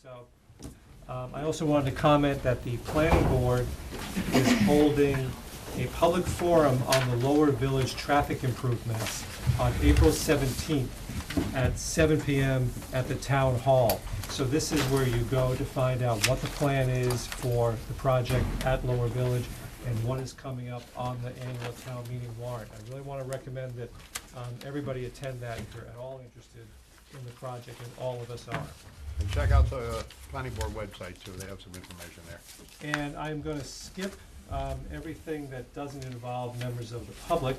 So, I also wanted to comment that the planning board is holding a public forum on the Lower Village traffic improvements on April 17th at 7 p.m. at the town hall. So this is where you go to find out what the plan is for the project at Lower Village and what is coming up on the annual town meeting warrant. I really want to recommend that everybody attend that if you're at all interested in the project, and all of us are. And check out the planning board website too, they have some information there. And I'm going to skip everything that doesn't involve members of the public,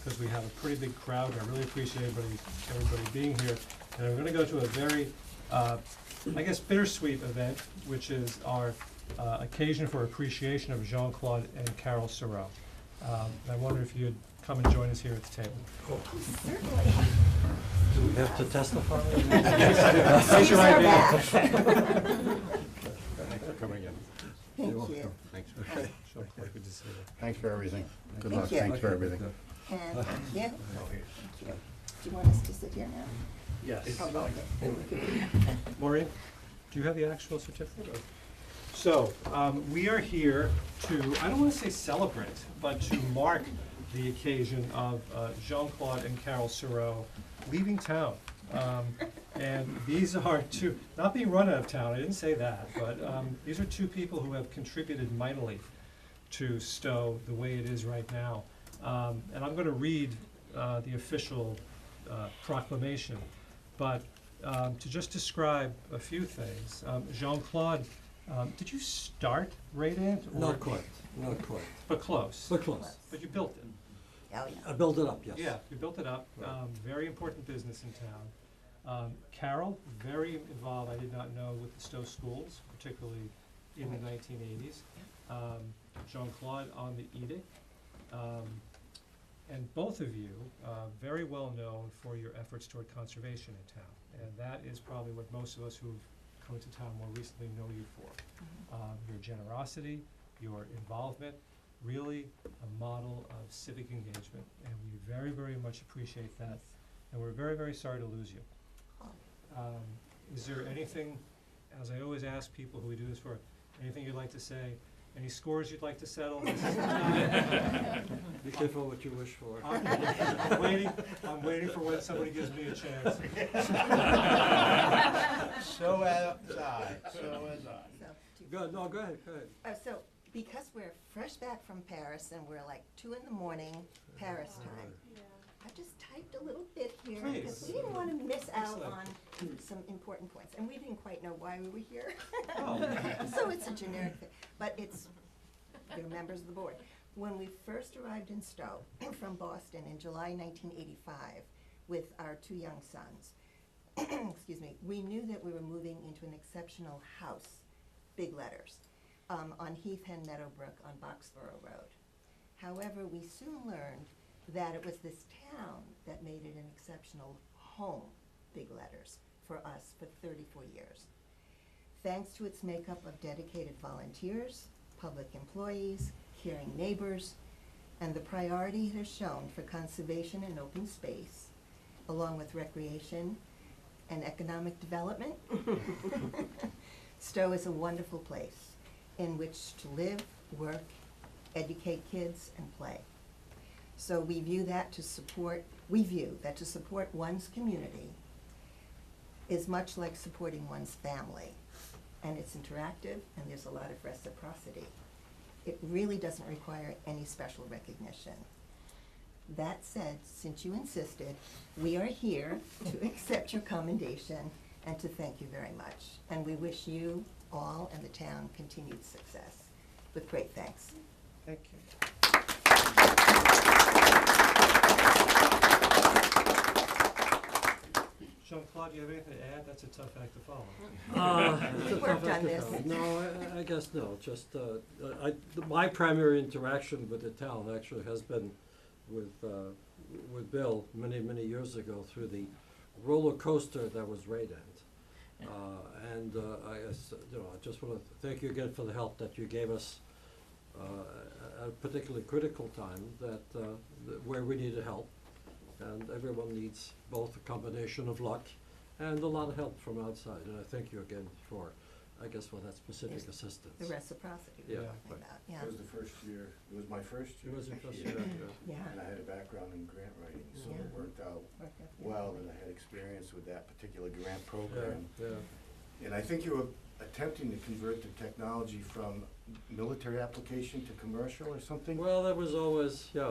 because we have a pretty big crowd. I really appreciate everybody being here. And I'm going to go to a very, I guess, bittersweet event, which is our occasion for appreciation of Jean-Claude and Carole Sureau. I wonder if you'd come and join us here at the table. Certainly. Do we have to testify? Raise your right hand. Thanks for coming in. Thank you. Thanks. Jean-Claude, good to see you. Thanks for everything. Good Thank luck, you. thanks for everything. And thank you. Thank you. Do you want us to sit here now? Yes. How about it? Maureen, do you have the actual certificate? So, we are here to, I don't want to say celebrate, but to mark the occasion of Jean-Claude and Carole Sureau leaving town. And these are two, not being run out of town, I didn't say that, but these are two people who have contributed mightily to Stow the way it is right now. And I'm going to read the official proclamation, but to just describe a few things. Jean-Claude, did you start Radant? Not quite, not quite, But close. but close. But you built it. Oh, yeah. I built it up, yes. Yeah, you built it up. Right. Very important business in town. Carole, very involved, I did not know, with the Stow schools, particularly in the 1980s. Jean-Claude on the edict. And both of you, very well known for your efforts toward conservation in town. And that is probably what most of us who've come to town more recently know you for. Your generosity, your involvement, really a model of civic engagement. And we very, very much appreciate that. And we're very, very sorry to lose you. Is there anything, as I always ask people who we do this for, anything you'd like to say? Any scores you'd like to settle? This is the time. Be careful what you wish for. I'm waiting for when somebody gives me a chance. So was I, so was I. So, do you- Go ahead, no, go ahead, go ahead. So, because we're fresh back from Paris and we're like 2 in the morning Paris time, I just typed a little bit here because Please. we didn't want to miss out Excellent. on some important points. And we didn't quite know why we were here. Oh. So it's a generic thing, but it's, you're members of the board. When we first arrived in Stow from Boston in July 1985 with our 2 young sons, excuse me, we knew that we were moving into an exceptional house, big letters, on Heath Hen Meadowbrook on Boxborough Road. However, we soon learned that it was this town that made it an exceptional home, big letters, for us for 34 years. Thanks to its makeup of dedicated volunteers, public employees, caring neighbors, and the priority it has shown for conservation and open space, along with recreation and economic development, Stow is a wonderful place in which to live, work, educate kids, and play. So we view that to support one's community is much like supporting one's family. And it's interactive, and there's a lot of reciprocity. It really doesn't require any special recognition. That said, since you insisted, we are here to accept your commendation and to thank you very much. And we wish you all and the town continued success. With great thanks. Thank you. Jean-Claude, do you have anything to add? That's a tough act to follow. It's a We've tough worked on this. exercise. No, I guess no, just, my primary interaction with the town actually has been with Bill many, many years ago through the roller coaster that was Radant. And I guess, I just want to thank you again for the help that you gave us at a particularly critical time where we needed help. And everyone needs both a combination of luck and a lot of help from outside. And I thank you again for I guess for that specific There's assistance. The reciprocity Yeah. we're talking about, yeah. It was the first year, it was my first It year. was your first here, year, yeah. Yeah. And I had a background in grant writing, so Yeah. it worked out Worked out well, beautifully. and I had experience with that particular grant Yeah, program. yeah. And I think you were attempting to convert the technology from military application to commercial or something? Well, that was always, a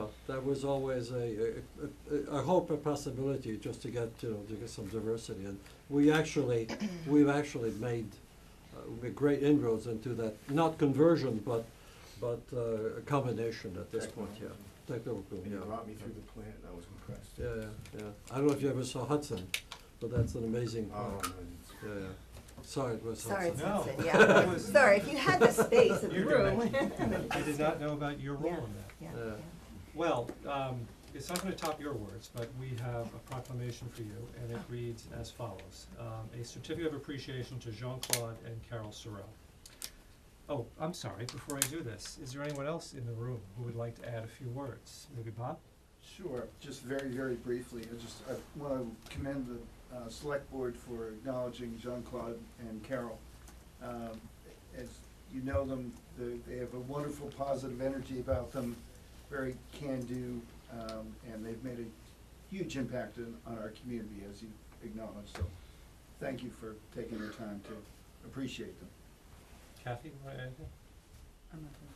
hope, a possibility, just to get, to get some diversity. And we've actually made great inroads into that, not conversion, but a combination at this point, yeah. Technical, And you yeah. brought me through the plant, and I was impressed. Yeah. I don't know if you ever saw Hudson, but that's an amazing Oh, plant. no, Yeah. Sorry, it was Sorry, Hudson. it's No. Hudson, That yeah. was- Sorry, if you had the space of the Your room. dimension. I did not know about your role Yeah. in that. Yeah, Yeah. yeah. Well, it's not gonna top your words, but we have a proclamation for you, and it reads as follows. A certificate of appreciation to Jean-Claude and Carole Sureau. Oh, I'm sorry, before I do this, is there anyone else in the room who would like to add a few words? Maybe Bob? Sure, just very, very briefly, I want to commend the Select Board for acknowledging Jean-Claude and Carole. As you know them, they have a wonderful positive energy about them, very can-do, and they've made a huge impact on our community, as you acknowledged. So thank you for taking the time to appreciate them. Kathy, you want to add anything? I'm not gonna,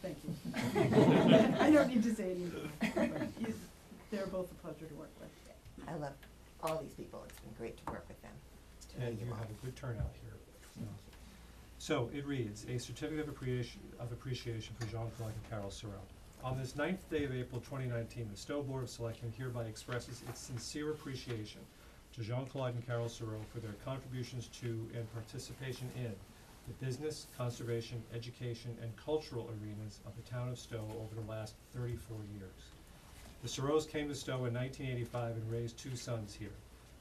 thank you. I don't need to say anything, but they're both a pleasure to work with. I love all these people. It's been great to work with them. To know And you all. have a good turnout here. So it reads, a certificate of appreciation for Jean-Claude and Carole Sureau. On this 9th day of April 2019, the Stow Board of Selectmen hereby expresses its sincere appreciation to Jean-Claude and Carole Sureau for their contributions to and participation in the business, conservation, education, and cultural arenas of the town of Stow over the last 34 years. The Sureaus came to Stow in 1985 and raised 2 sons here.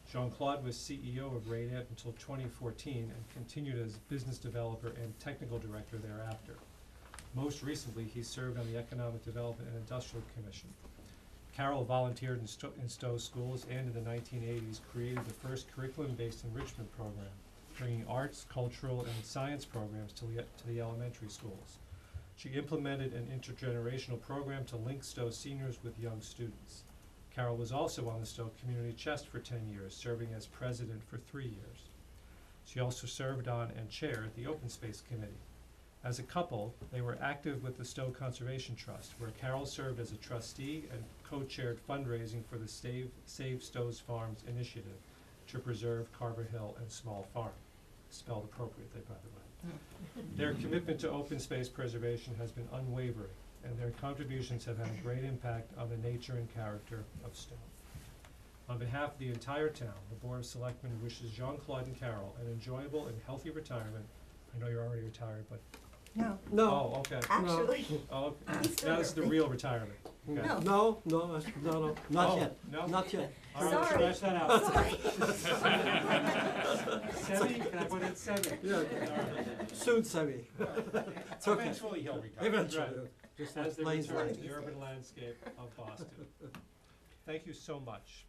Jean-Claude was CEO of Radiant until 2014 and continued as business developer and technical director thereafter. Most recently, he served on the Economic Development and Industrial Commission. Carole volunteered in Stowe schools and in the 1980s created the first curriculum-based enrichment program, bringing arts, cultural, and science programs to the elementary schools. She implemented an intergenerational program to link Stowe seniors with young students. Carole was also on the Stowe Community Chest for 10 years, serving as president for 3 years. She also served on and chaired the Open Space Committee. As a couple, they were active with the Stowe Conservation Trust, where Carole served as a trustee and co-chaired fundraising for the Save Stowe's Farms initiative to preserve Carver Hill and Small Farm, spelled appropriately, by the way. Their commitment to open space preservation has been unwavering, and their contributions have had a great impact on the nature and character of Stowe. On behalf of the entire town, the Board of Selectmen wishes Jean-Claude and Carole an enjoyable and healthy retirement. I know you're already retired, but, No, No, oh, okay. actually, Oh, okay. He's still Now this is the working. real retirement. Okay. No. no, not Oh, yet, no? not yet. All right, Sorry. scratch that out. sorry. Semi, can I put in semi? Yeah, soon, Sammy. It's okay. Eventually he'll retire. Eventually, Right. just As like they planes return like. to the urban landscape of Boston. Thank you so much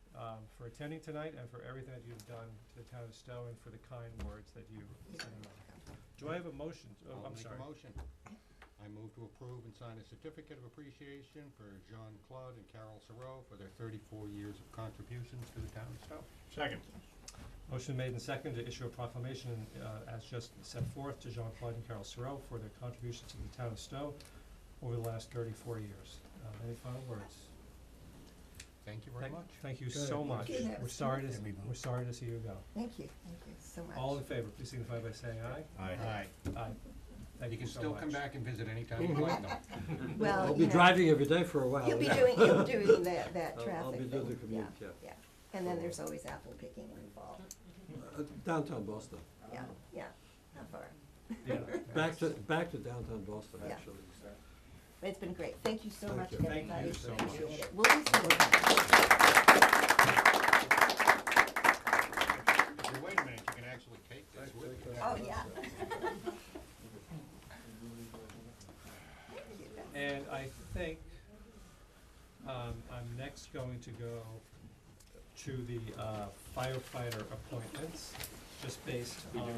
for attending tonight and for everything that you've done to the town of Stowe and for the kind words that you said. Do I have a motion? Oh, I'm sorry. I'll make a motion. I move to approve and sign a certificate of appreciation for Jean-Claude and Carole Sureau for their 34 years of contributions to the town of Stowe. Second. Motion made and seconded to issue a proclamation as just set forth to Jean-Claude and Carole Sureau for their contributions to the town of Stowe over the last 34 years. Any final words? Thank you very much. Thank you Good. so much. Thank you. That We're was sorry to, terrific. we're sorry to see you go. Thank you so much. All in favor, please signify by saying aye. Aye. Aye. Thank You you can so still much. come back and visit anytime you like, though. Well, I'll you be know, driving every day for a while. You'll be yeah. doing that I'll traffic be doing the thing. commute, yeah. Yeah, and then there's always apple picking in the fall. Downtown Boston. Yeah, not far. Yeah. Back to downtown Boston, Yeah. actually. But it's been great. Thank you so Thank much, you. Thank you everybody. so Appreciate much. it. We'll be seeing you. If you wait a minute, you can actually take this with you. Oh, yeah. And I think I'm next going to go to the firefighter appointments. just based on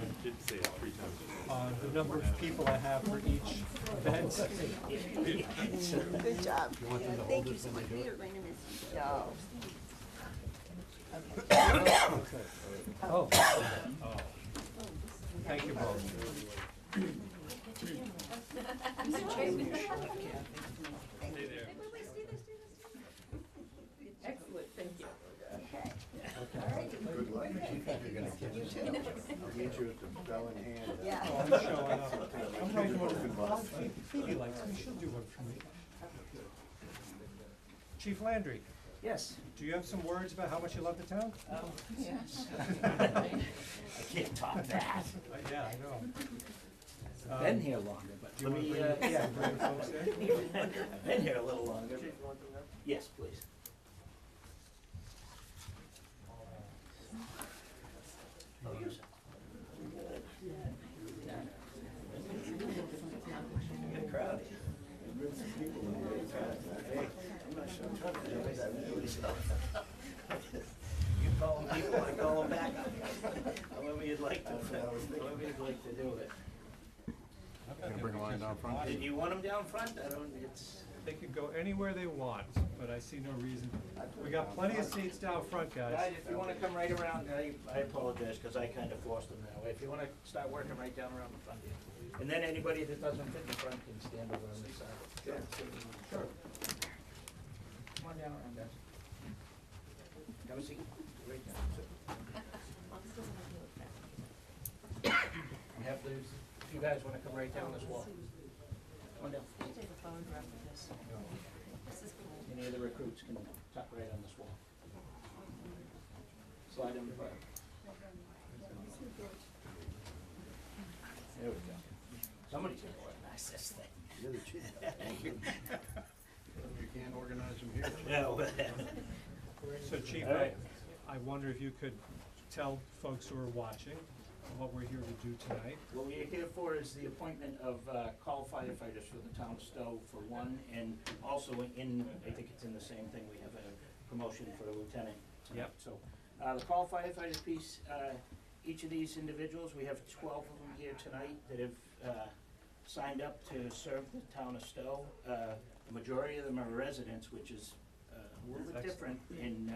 the number of people I have for each event. Good job. Thank you so much. We are going to miss you. No. Oh. Thank you both. Excellent, thank you. Okay. All righty. Good luck. You too. I'll meet you at the Bell in hand. Yeah. Oh, I'm showing up. I'm writing one. Phoebe likes me, she'll do one for me. Chief Landry, Yes. do you have some words about how much you love the town? Yes. I can't top that. Yeah, I know. I've been here longer, but Do you let want me, to bring, yeah. bring folks in? I've been here a little longer. Yes, please. Oh, yes. Get crowded. Hey, I'm not sure I'm trying to do this. I really stuff. You call them people, I call them back. However you'd like to, however you'd like to do it. Gonna bring a line down front? Did you want them down front? I don't, it's, They can go anywhere they want, but I see no reason. We got plenty of seats down front, guys, guys. if you wanna come right around, I apologize, cause I kinda forced them that way. If you wanna start working right down around the front here. And then anybody that doesn't fit in front can stand over on this side. Sure. Come on down around, guys. Have a seat. Right down. And have those, if you guys wanna come right down this wall. Come on down. Any of the recruits can tuck right on this wall. Slide in front. There we go. Somebody's gonna organize this thing. You're the chief. Thank you. You can't organize them here. No. So Chief, All right. I wonder if you could tell folks who are watching what we're here to do tonight. What we're here for is the appointment of call firefighters for the town of Stow for one, and also in, I think it's in the same thing, we have a promotion for a lieutenant tonight. Yep. So, the call firefighters piece, each of these individuals, we have 12 of them here tonight that have signed up to serve the town of Stow. The majority of them are residents, which is a little bit different in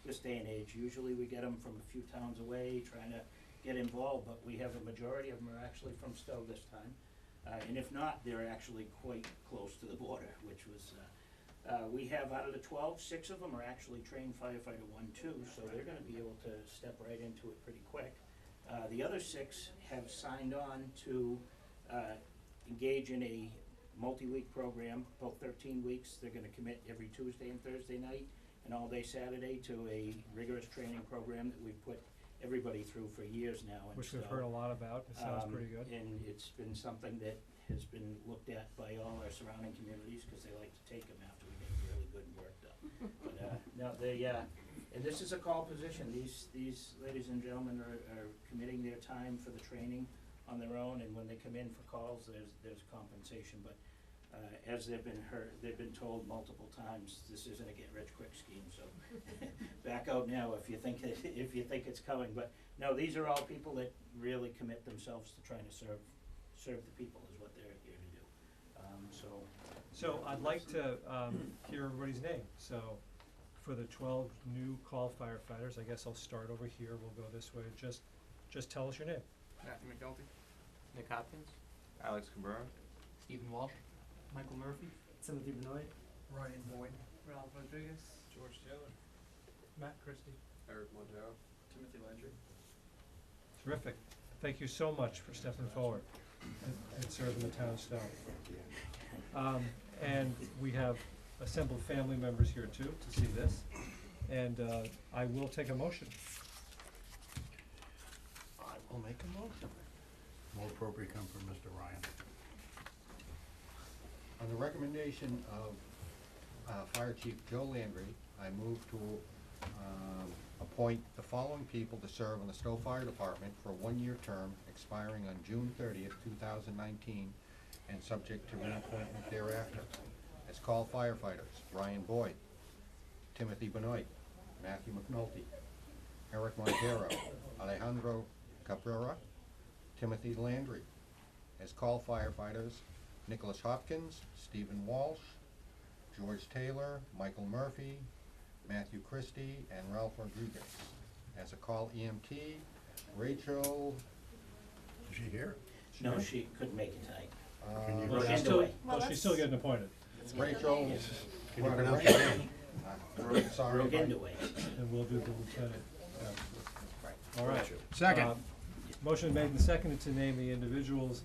this day and age. Usually we get them from a few towns away, trying to get involved, but we have a majority of them are actually from Stow this time. And if not, they're actually quite close to the border, which was, we have out of the 12, 6 of them are actually trained firefighter 1, 2, so they're gonna be able to step right into it pretty quick. The other 6 have signed on to engage in a multi-week program, about 13 weeks. They're gonna commit every Tuesday and Thursday night and all day Saturday to a rigorous training program that we've put everybody through for years now. And Which we've so, heard a lot about. It sounds pretty good. And it's been something that has been looked at by all our surrounding communities, cause they like to take them after we get really good work done. But, no, they, and this is a call position. These ladies and gentlemen are committing their time for the training on their own, and when they come in for calls, there's compensation, but, as they've been told multiple times, this isn't a get-rich-quick scheme, so back out now if you think it's coming. But no, these are all people that really commit themselves to trying to serve the people is what they're here to do. So I'd like to hear everybody's name. So for the 12 new call firefighters, I guess I'll start over here. We'll go this way. Just tell us your name. Matthew McNulty, Nick Hopkins, Alex Cabrera, Stephen Walsh, Michael Murphy, Timothy Benoit, Ryan Boyd, Ralph Rodriguez, George Taylor, Matt Christie, Eric Montero, Timothy Landry. Terrific. Thank you so much for stepping forward and serving the town of Stow. And we have assembled family members here too to see this. And I will take a motion. I will make a motion. More appropriate come from Mr. Ryan. On the recommendation of Fire Chief Joe Landry, I move to appoint the following people to serve on the Stow Fire Department for a one-year term expiring on June 30th, 2019, and subject to reappointment thereafter. As call firefighters: Ryan Boyd, Timothy Benoit, Matthew McNulty, Eric Montero, Alejandro Cabrera, Timothy Landry. As call firefighters, Nicholas Hopkins, Stephen Walsh, George Taylor, Michael Murphy, Matthew Christie, and Ralph Rodriguez. As a call EMT, Rachel, Is she here? No, she couldn't make it tonight. Well, she's Rogende still, way. well, she's still getting appointed, Rachel. Can you pronounce your name? Sorry. Rogende way. and we'll do the lieutenant. All right. Second. Motion made and seconded to name the individuals,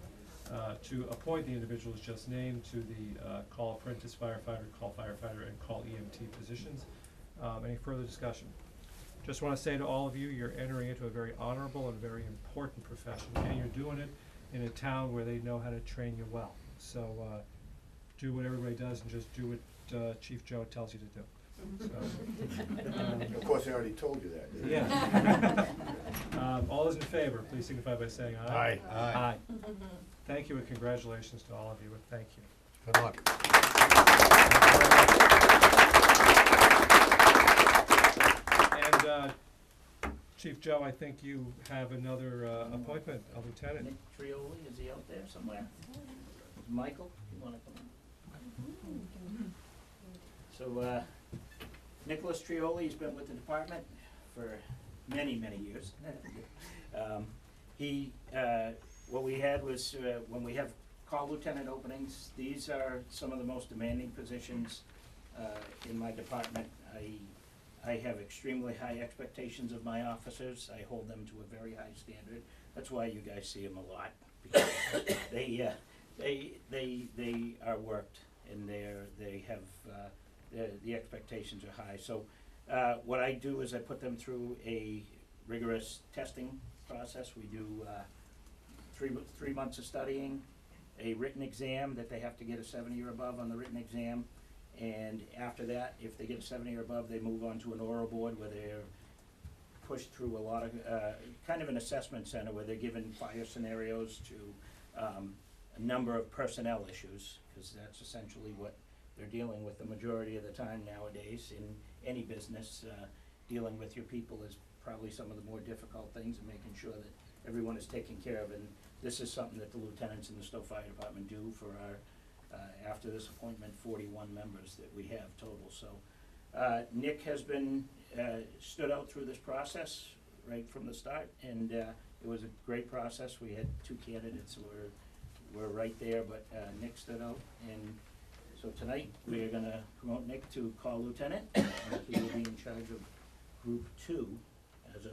to appoint the individuals just named to the call apprentice firefighter, call firefighter, and call EMT positions. Any further discussion? Just want to say to all of you, you're entering into a very honorable and very important profession, and you're doing it in a town where they know how to train you well. So do what everybody does and just do what Chief Joe tells you to do. So, Of course, I already told you that, didn't I? yeah. All those in favor, please signify by saying aye. Aye. Aye. Thank you and congratulations to all of you, and thank you. Good luck. And Chief Joe, I think you have another appointment, a lieutenant. Nick Trioli, is he out there somewhere? Michael, you wanna come on? So, Nicholas Trioli's been with the department for many, many years. What we had was, when we have call lieutenant openings, these are some of the most demanding positions in my department. I have extremely high expectations of my officers. I hold them to a very high standard. That's why you guys see them a lot, because they are worked, and they have, the expectations are high. So what I do is I put them through a rigorous testing process. We do 3 months of studying, a written exam that they have to get a 70 or above on the written exam, and after that, if they get a 70 or above, they move on to an oral board where they're pushed through a lot of, kind of an assessment center where they're given fire scenarios to a number of personnel issues, because that's essentially what they're dealing with the majority of the time nowadays in any business. Dealing with your people is probably some of the more difficult things, and making sure that everyone is taken care of. And this is something that the lieutenants in the Stow Fire Department do for our, after this appointment, 41 members that we have total. So Nick has been, stood out through this process right from the start, and it was a great process. We had 2 candidates who were right there, but Nick stood out. And so tonight, we're gonna promote Nick to call lieutenant, and he will be in charge of Group 2 as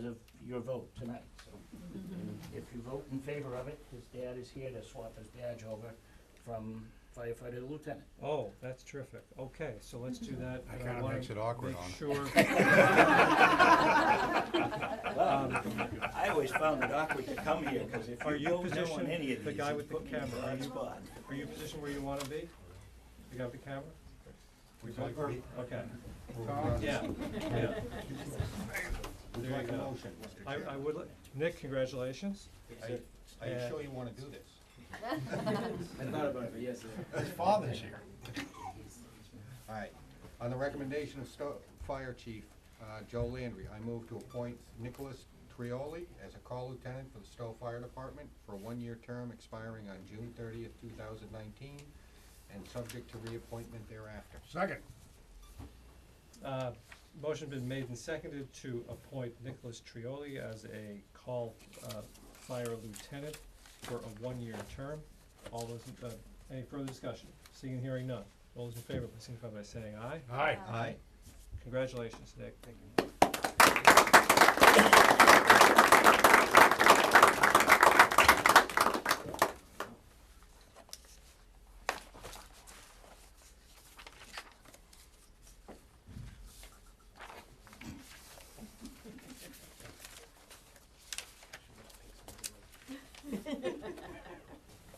of your vote tonight. So, and if you vote in favor of it, his dad is here to swap his badge over from firefighter to lieutenant. Oh, that's terrific. Okay, so let's do that. That but kinda wanna makes it awkward, make huh? sure. I always found it awkward to come here, because if Are you you don't know on positioned, any of the these, guy you with the put me in camera, a are bad you, spot. are you positioned where you wanna be? The guy with the camera? Would you like to be- Okay. Tom? Yeah, yeah. Would you There like you a go. motion, Mr. I Chair? would, Nick, congratulations. Are you sure you wanna do this? I thought about it, but yes, sir. His father's here. All right. On the recommendation of Stow Fire Chief Joe Landry, I move to appoint Nicholas Trioli as a call lieutenant for the Stow Fire Department for a 1-year term expiring on June 30th, 2019, and subject to reappointment thereafter. Second. Motion been made and seconded to appoint Nicholas Trioli as a call fire lieutenant for a 1-year term. All those, any further discussion? Seeing and hearing none. All those in favor, please signify by saying aye. Aye. Aye. Congratulations, Nick.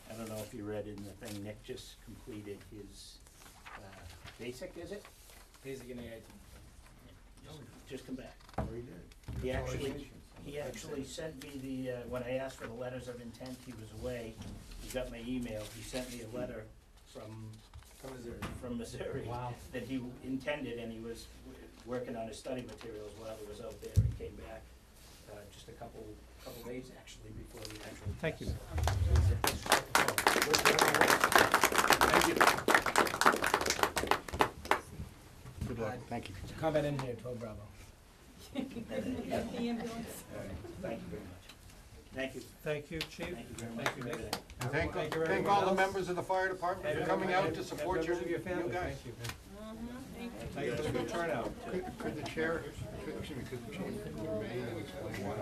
I don't know if you read in the thing, Nick just completed his basic, is it? Basic in AIT. Just come back. Oh, he did. He actually sent me the, when I asked for the letters of intent, he was away. He got my email, he sent me a letter from Missouri. Wow. That he intended, and he was working on his study materials while he was out there, and came back just a couple days actually before the actual. Thank you. Thank you. Good luck, thank you. Combat engineer, 12 Bravo. The ambulance. Thank you very much. Thank you. Thank you, Chief. Thank you very much Thank you, for Nick. everything. And Thank you, thank everyone all the else. members of the fire department for coming out to support Members of your you family, guys. thank you. Thank you. Thank you for the good turnout. Could the chair, excuse me, could the chief convene and explain why?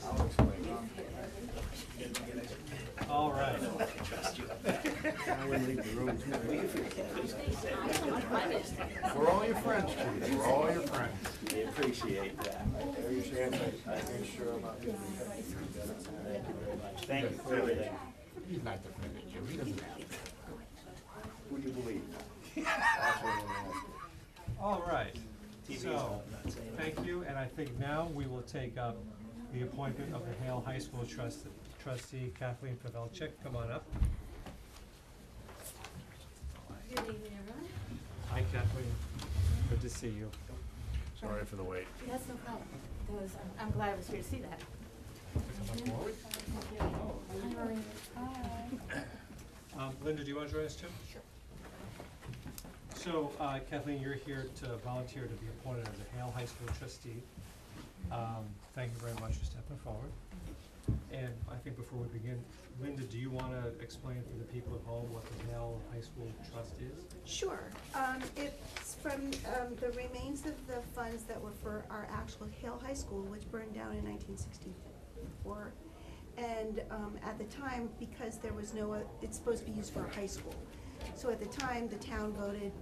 I'll explain. All right. I wouldn't leave the room. We're all your friends, chief, we're all your friends. We appreciate that. There you stand, make sure I'm not getting Thank you very much. Thank you for everything. He's not defending you, he doesn't have to. Who do you believe? That's what I'm gonna ask you. All right. TV is So, not saying thank you, and I think now we will take up the appointment of the Hale High School trustee Kathleen Pavelchik. Come on up. Good evening, everyone. Hi, Kathleen. Good to see you. Sorry for the wait. That's no problem. I'm glad I was here to see that. Linda, do you want to join us too? Sure. So, Kathleen, you're here to volunteer to be appointed as a Hale High School trustee. Thank you very much for stepping forward. And I think before we begin, Linda, do you want to explain for the people at home what the Hale High School Trust is? Sure. It's from the remains of the funds that were for our actual Hale High School, which burned down in 1964. And at the time, because there was no, it's supposed to be used for a high school. So at the time, the town voted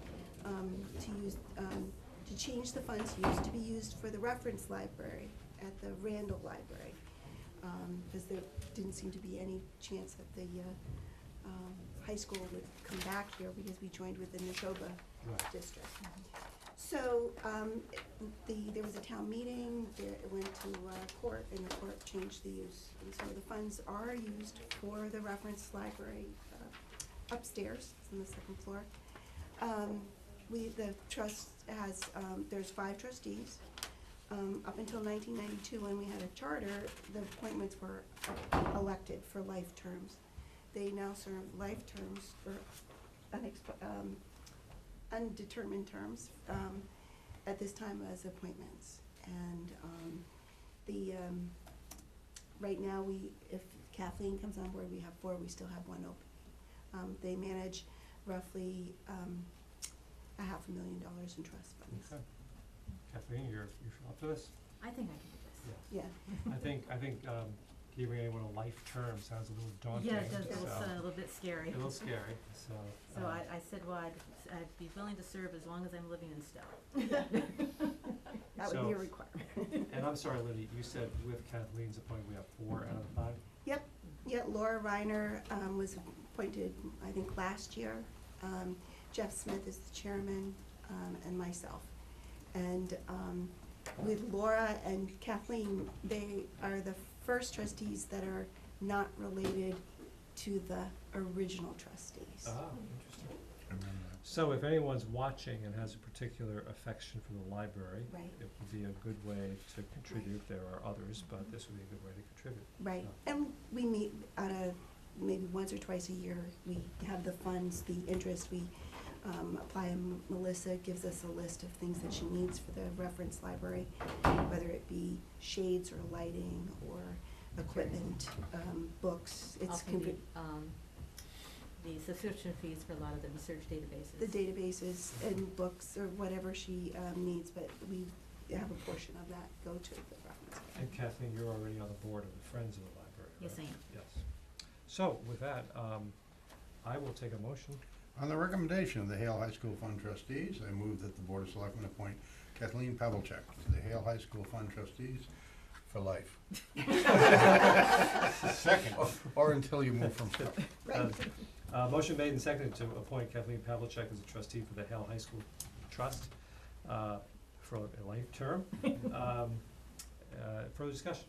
to change the funds used to be used for the reference library at the Randall Library. Because there didn't seem to be any chance that the high school would come back here because we joined with the Neshoba Right. district. So there was a town meeting, it went to court, and the court changed the use. And so the funds are used for the reference library upstairs, it's on the second floor. The trust has, there's 5 trustees. Up until 1992, when we had a charter, the appointments were elected for life terms. They now serve life terms for undetermined terms at this time as appointments. And right now, if Kathleen comes on board, we have 4, we still have 1 opening. They manage roughly $500,000 in trust funds. Okay. Kathleen, you're up to this? I think I can do this. Yeah. I think giving anyone a life term sounds a little daunting. Yeah, it does, it's so- a little bit scary. A little scary, so. So I said, well, I'd be willing to serve as long as I'm living in Stow. That would be a So- requirement. And I'm sorry, Lindy, you said with Kathleen's appointment, we have 4 out of 5? Yep, yeah, Laura Reiner was appointed, I think, last year. Jeff Smith is the chairman, and myself. And with Laura and Kathleen, they are the first trustees that are not related to the original trustees. Ah, interesting. So if anyone's watching and has a particular affection for the library, Right. it would be a good way to contribute. There are others, but this would be a good way to contribute. Right, Yeah. and we meet on maybe once or twice a year. We have the funds, the interest, we apply, and Melissa gives us a list of things that she needs for the reference library, whether it be shades or lighting or equipment, books. It's Also the subscription fees for a lot of the research databases. the databases and books or whatever she needs, but we have a portion of that go to the reference. And Kathleen, you're already on the board of the Friends of the Library, Yes, right? I am. Yes. So with that, I will take a motion. On the recommendation of the Hale High School Fund trustees, I move that the Board of Selectmen appoint Kathleen Pavelchuk to the Hale High School Fund trustees for life. Second, or until you move from Stow. Right. Motion made and seconded to appoint Kathleen Pavelchuk as a trustee for the Hale High School Trust for a life term. Further discussion?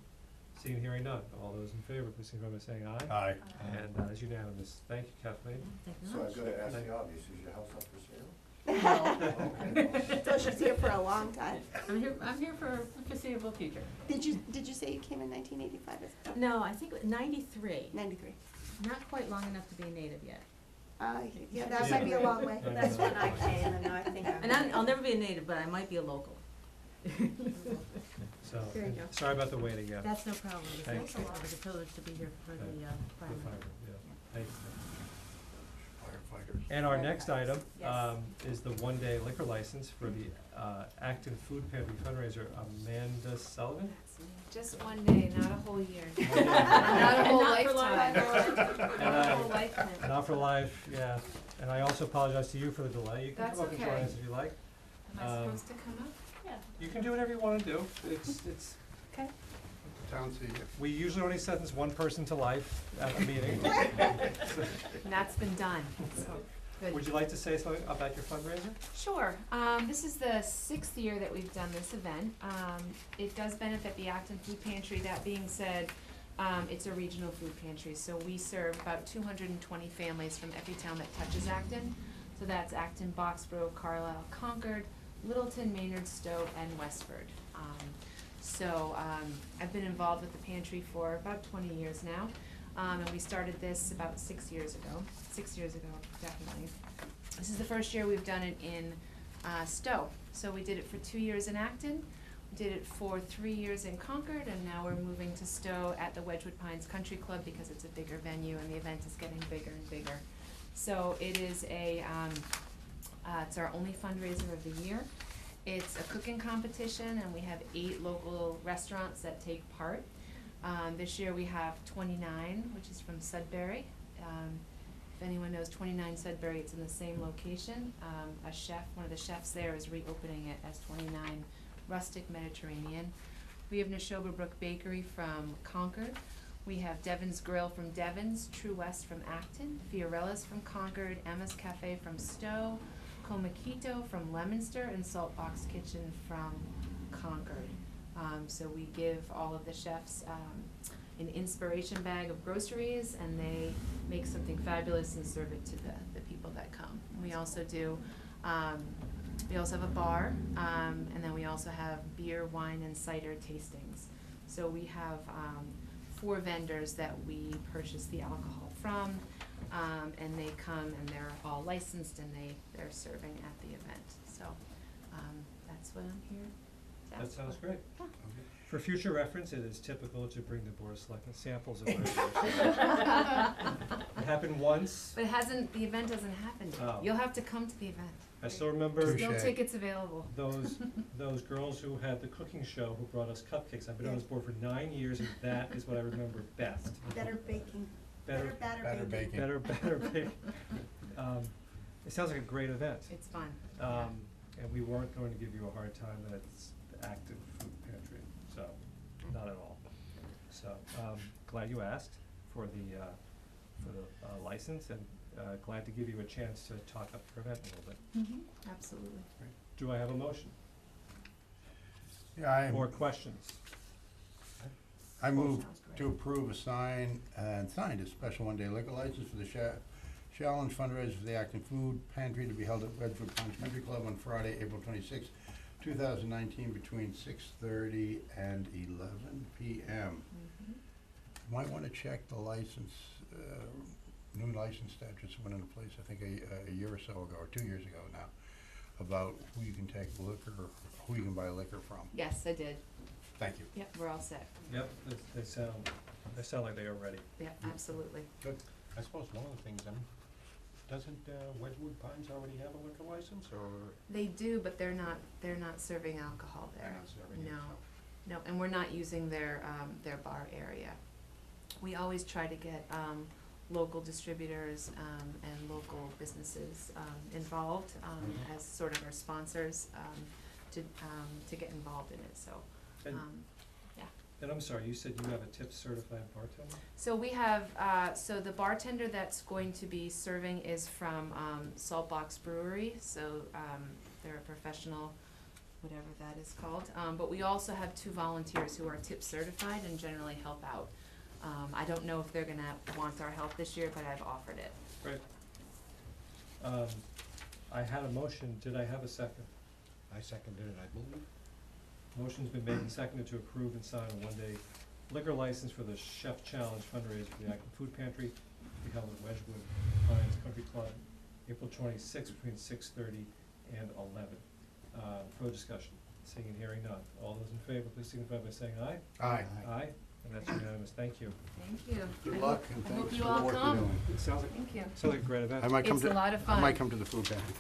Seeing and hearing none. All those in favor, please signify by saying aye. Aye. And it's unanimous. Thank you, Kathleen. Thank you So very I've much. got to ask the obvious, is your house up for sale? So she's here for a long time. I'm here for a foreseeable future. Did you say you came in 1985 as well? No, I think it was 93. 93. Not quite long enough to be a native yet. Yeah, that might be a long way. That's when I came, and I think And I'll never be a native, but I might be a local. So, There you go. sorry about the wait again. That's no problem. Thanks. It was a privilege to be here for the The fire. fiber, yeah. Thank you. Firefighters. And our next item Yes. is the one-day liquor license for the Acton Food Pantry fundraiser. Amanda Sullivan? Just one day, not a whole year. Yeah. Not a whole Not for lifetime. And A whole lifetime. Not for life, yeah. And I also apologize to you for the delay. You can That's come up and join okay. us if you like. Am I supposed to come up? Yeah. You can do whatever you want to do. It's, Okay. Town seat. we usually only sentence one person to life at a meeting. And that's been done, so, good. Would you like to say something about your fundraiser? Sure. This is the 6th year that we've done this event. It does benefit the Acton Food Pantry. That being said, it's a regional food pantry, so we serve about 220 families from every town that touches Acton. So that's Acton, Boxborough, Carlisle, Concord, Littleton, Maynard, Stow, and Westford. I've been involved with the pantry for about 20 years now. And we started this about 6 years ago. 6 years ago, definitely. This is the first year we've done it in Stow. So we did it for 2 years in Acton, we did it for 3 years in Concord, and now we're moving to Stow at the Wedgwood Pines Country Club because it's a bigger venue and the event is getting bigger and bigger. So it is it's our only fundraiser of the year. It's a cooking competition, and we have 8 local restaurants that take part. This year we have 29, which is from Sudbury. If anyone knows 29 Sudbury, it's in the same location. A chef, one of the chefs there is reopening it as 29 Rustic Mediterranean. We have Neshoba Brook Bakery from Concord. We have Devon's Grill from Devon's, True West from Acton, Fiorella's from Concord, Emma's Cafe from Stow, Comaquito from Leominster, and Saltbox Kitchen from Concord. So we give all of the chefs an inspiration bag of groceries, and they make something fabulous and serve it to the people that come. We also do, we also have a bar, and then we also have beer, wine, and cider tastings. So we have 4 vendors that we purchase the alcohol from, and they come and they're all licensed and they're serving at the event. So that's what I'm here to That ask sounds for. great. Yeah. For future reference, it is typical to bring the Board of Selectmen samples of what it happened once. But the event hasn't happened yet. Oh. You'll have to come to the event. I still remember Touche. Still tickets available. those girls who had the cooking show who brought us cupcakes. I've been on this board for 9 years, and that is what I remember best. Better baking. Better, Better baking. better baking. It sounds like a great event. It's fun. And we weren't going to give you a hard time that it's the Acton Food Pantry, so, not at all. So, glad you asked for the license, and glad to give you a chance to talk up your event a little bit. Absolutely. Do I have a motion Yeah, or questions? I move Sounds great. to approve signed a special one-day liquor license for the challenge fundraiser for the Acton Food Pantry to be held at Wedgwood Pines Country Club on Friday, April 26, 2019, between 6:30 and 11 p.m. Might want to check the license, new license statutes went into place, I think, a year or so ago, or 2 years ago now, about who you can take liquor, who you can buy liquor from. Yes, I did. Thank you. Yep, we're all set. Yep, they sound like they are ready. Yep, absolutely. I suppose one of the things, doesn't Wedgwood Pines already have a liquor license, or They do, but they're not serving alcohol there. they're not serving it? No, and we're not using their bar area. We always try to get local distributors and local businesses involved as sort of our sponsors to get involved in it, so, And- yeah. And I'm sorry, you said you have a tip certified bartender? So we have, so the bartender that's going to be serving is from Saltbox Brewery, so they're a professional, whatever that is called. But we also have 2 volunteers who are tip certified and generally help out. I don't know if they're gonna want our help this year, but I've offered it. Great. I had a motion, did I have a second? I seconded it, I believe. Motion's been made and seconded to approve and sign a one-day liquor license for the Chef Challenge fundraiser for the Acton Food Pantry to be held at Wedgewood Pines Country Club, April 26th, between 6:30 and 11. Further discussion, seeing and hearing none. All those in favor, please signify by saying aye. Aye. Aye, and that's unanimous, thank you. Thank you. Good I luck hope- and I hope thanks you for all the work you're come. doing. It sounds like, Thank you. sounds like a great event. I might come It's to, a lot of I fun. might come to the food pantry.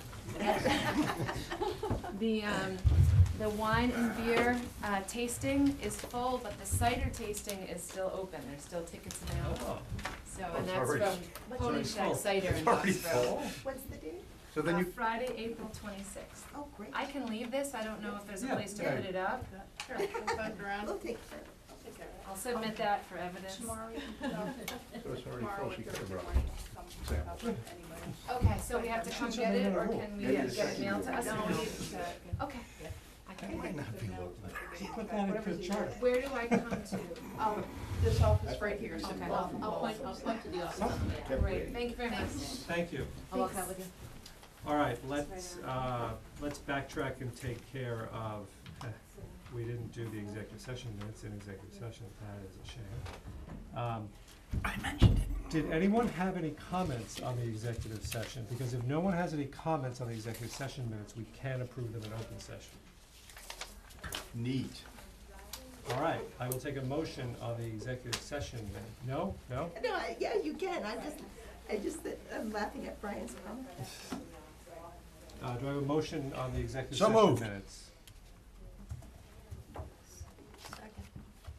The wine and beer tasting is full, but the cider tasting is still open. There's still tickets available. So, and that's already- from Pony it's Shack full. Cider in It's already Foxborough. What's the date? So then you, Friday, April 26th. Oh, great. I can leave this. I don't know if there's a Yeah. place to Yeah. put it up. Sure. We'll take care of it. I'll submit that for evidence. so it's already full, she could have brought. Okay, so we have to come get it, or can we Yeah. get it mailed to us? No, or we we- need to- Okay. I That can, might not be local. Put that into the charter. where do I come to? This office right here is Okay. involved. I'll point to the office. Great, thank you very much. Thank you. I'll walk out with you. All right, let's backtrack and take care of, we didn't do the executive session minutes in executive session, that is a shame. I mentioned it. Did anyone have any comments on the executive session? Because if no one has any comments on the executive session minutes, we can approve them in open session. Neat. All right, I will take a motion on the executive session minute. No? No? No, yeah, you can, I'm laughing at Brian's comment. Do I have a motion on the executive So session moved. minutes?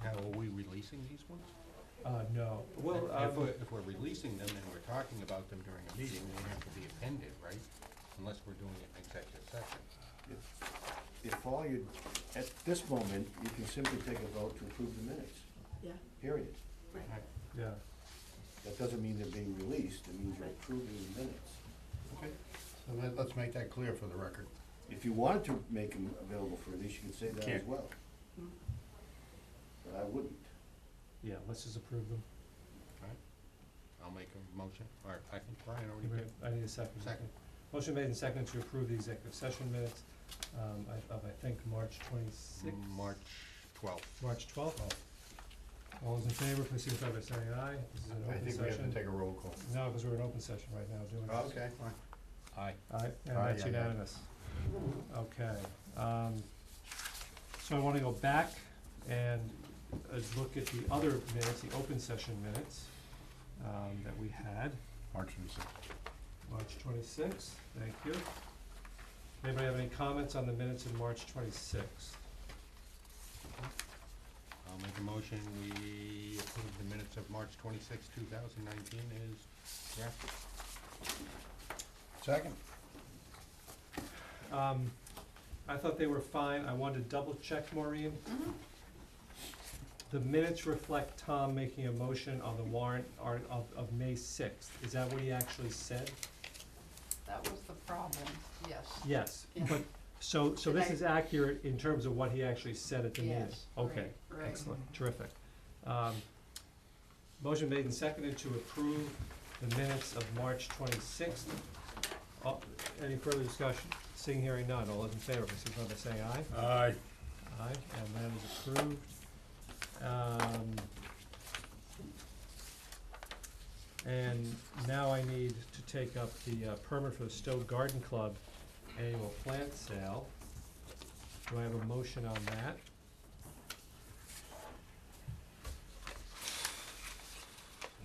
Now, are we releasing these ones? No. Well, If we're releasing them and we're talking about them during a meeting, they have to be appended, right? Unless we're doing it in executive session. If all you, at this moment, you can simply take a vote to approve the minutes, Yeah. period. yeah. That doesn't mean they're being released, it means you're approving the minutes. Okay. So let's make that clear for the record. If you wanted to make them available for release, you could say that as Can't. well. But I wouldn't. Yeah, let's just approve them. I'll make a motion, or I think Brian already did. I need a second. Second. Motion made and seconded to approve the executive session minutes, of I think March 26th? March 12th. March 12th. All those in favor, please signify by saying aye. This is an I open think we have to session. take a roll call. No, because we're in open session right now doing this. Okay, fine. Aye. Aye, and Aye, that's aye, aye. unanimous. Okay, so I wanna go back and look at the other minutes, the open session minutes, that we had. March 26th. March 26th, thank you. Anybody have any comments on the minutes of March 26th? I'll make a motion, we approve the minutes of March 26th, 2019 as drafted. Second? I thought they were fine, I wanted to double check, Maureen. The minutes reflect Tom making a motion on the warrant of May 6th, is that what he actually said? That was the problem, yes. Yes, Yeah. but, so this Did I- is accurate in terms of what he actually said at the meeting? Yes, Okay, right. excellent, terrific. Motion made and seconded to approve the minutes of March 26th. Any further discussion? Seeing, hearing none, all those in favor, please signify by saying aye. Aye. Aye, and that is approved. And now I need to take up the permit for the Stow Garden Club annual plant sale. Do I have a motion on that?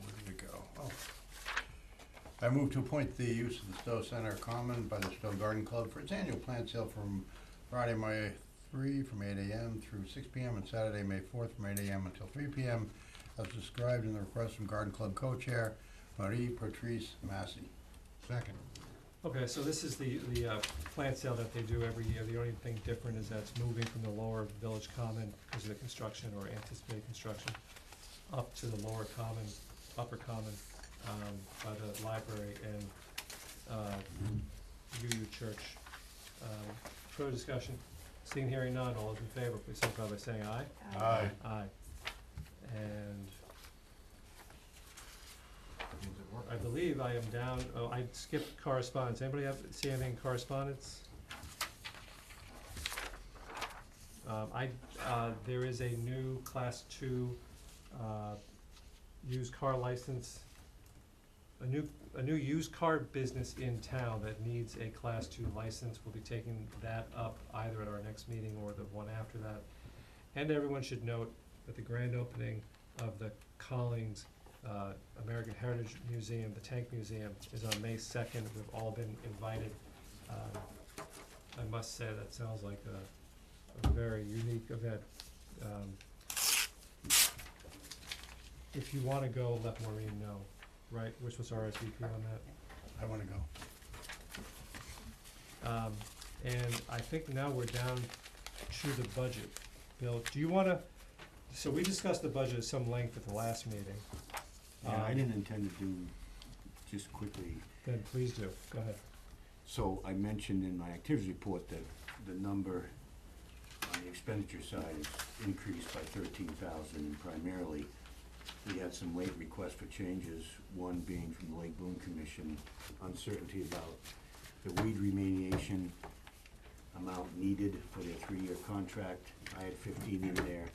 Where did it go? Oh. I move to appoint the use of the Stowe Center Common by the Stowe Garden Club for its annual plant sale from Friday, May 3 from 8 AM through 6 PM and Saturday, May 4th from 8 AM until 3 PM as described in the request from Garden Club co-chair Marie Patrice Massey. Second. Okay, so this is the plant sale that they do every year. The only thing different is that it's moving from the lower village common because of the construction or anticipated construction up to the lower common, upper common, by the library and UU Church. Further discussion? Seeing, hearing none, all those in favor, please signify by saying aye. Aye. Aye. And Means it worked. I believe I am down, oh, I skipped correspondence. Anybody see anything in correspondence? There is a new Class 2 used car license, a new used car business in town that needs a Class 2 license. We'll be taking that up either at our next meeting or the one after that. And everyone should note that the grand opening of the Collings American Heritage Museum, the Tank Museum, is on May 2nd. We've all been invited. I must say, that sounds like a very unique event. If you wanna go, let Maureen know, right? We're supposed to RSVP on that. I wanna go. And I think now we're down to the budget. Bill, do you wanna, so we discussed the budget at some length at the last meeting. Yeah, I didn't intend to do, just quickly, Then please do, go ahead. so I mentioned in my activities report that the number on the expenditure side is increased by 13,000, and primarily, we had some late requests for changes, one being from the Lake Boone Commission, uncertainty about the weed remediation amount needed for their 3-year contract. I had 15 in there,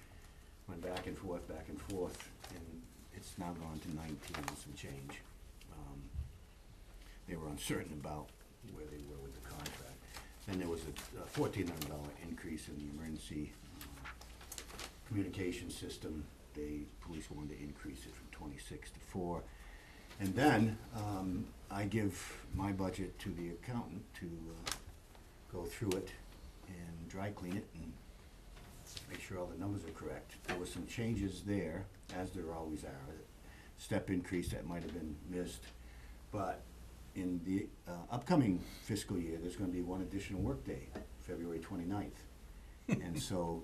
went back and forth, and it's now gone to 19 and some change. They were uncertain about where they were with the contract. Then there was a $1,400 increase in the emergency communication system. Police wanted to increase it from 26 to 4. And then I give my budget to the accountant to go through it and dry clean it and make sure all the numbers are correct. There were some changes there, as there always are. Step increase that might have been missed. But in the upcoming fiscal year, there's gonna be one additional workday, February 29th. And so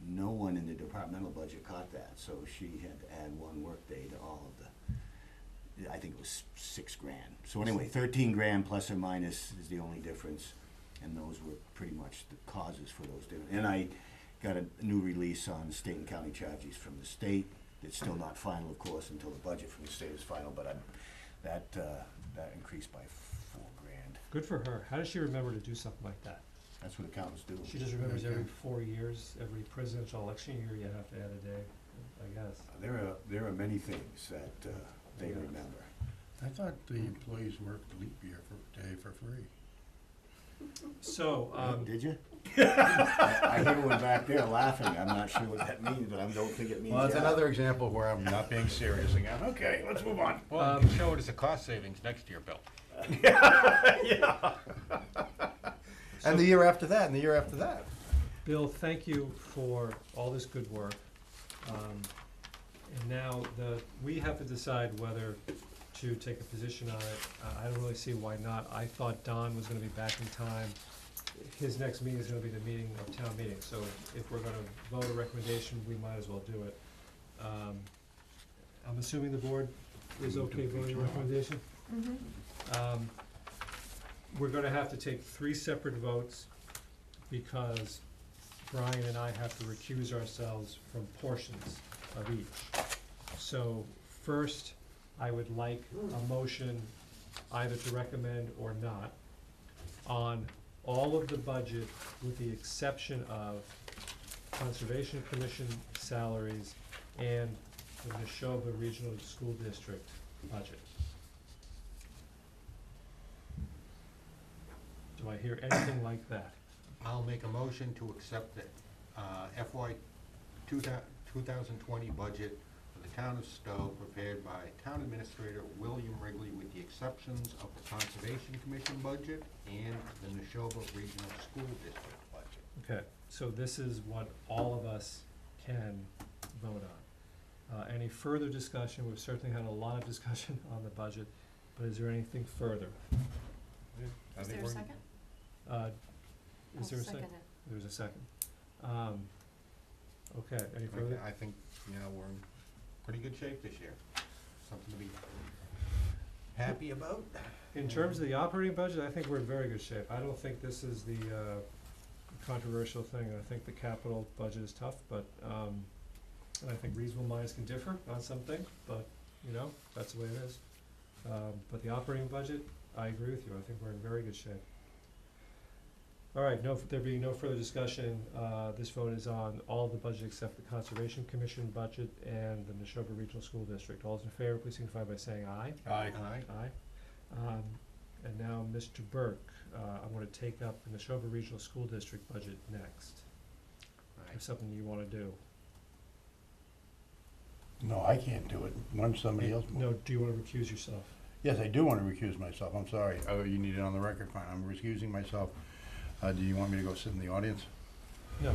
no one in the departmental budget caught that, so she had to add one workday to all of the, I think it was $6 grand. So anyway, 13 grand plus or minus is the only difference, and those were pretty much the causes for those differences. And I got a new release on state and county charges from the state. It's still not final, of course, until the budget from the state is final, but that increased by $4 grand. Good for her. How does she remember to do something like that? That's what accountants do. She just remembers every 4 years, every presidential election year, you have to add a day, I guess. There are many things that they remember. I thought the employees worked leap year day for free. So, Did you? I hear one back there laughing. I'm not sure what that means, but I don't think it means. Well, it's yeah. another example where I'm not being serious again. Okay, let's move on. Well, you can show it as a cost savings next year, Bill. Yeah. And the year after that, and the year after that. Bill, thank you for all this good work. And now we have to decide whether to take a position on it. I don't really see why not. I thought Don was gonna be back in time. His next meeting is gonna be the meeting of town meeting, so if we're gonna vote a recommendation, we might as well do it. I'm assuming the board is okay voting a recommendation? Mm-hmm. We're gonna have to take 3 separate votes because Brian and I have to recuse ourselves from portions of each. So first, I would like a motion either to recommend or not on all of the budget with the exception of Conservation Commission salaries and the Neshoba Regional School District budget. Do I hear anything like that? I'll make a motion to accept the FY 2020 budget for the town of Stow prepared by Town Administrator William Wrigley with the exceptions of the Conservation Commission budget and the Neshoba Regional School District budget. Okay, so this is what all of us can vote on. Any further discussion? We've certainly had a lot of discussion on the budget, but is there anything further? Is there a second? Is there a second? There's a second. Okay, any further? I think, we're in pretty good shape this year. Something to be happy about. In terms of the operating budget, I think we're in very good shape. I don't think this is the controversial thing. I think the capital budget is tough, but I think reasonable minds can differ on some things, but, that's the way it is. But the operating budget, I agree with you, I think we're in very good shape. All right, there being no further discussion, this vote is on all the budget except the Conservation Commission budget and the Neshoba Regional School District. All those in favor, please signify by saying aye. Aye. Aye. And now, Mr. Burke, I'm gonna take up the Neshoba Regional School District budget next. If something you wanna do. No, I can't do it. When somebody else. No, do you wanna recuse yourself? Yes, I do want to recuse myself. I'm sorry. Oh, you need it on the record. Fine. I'm recusing myself. Do you want me to go sit in the audience? No.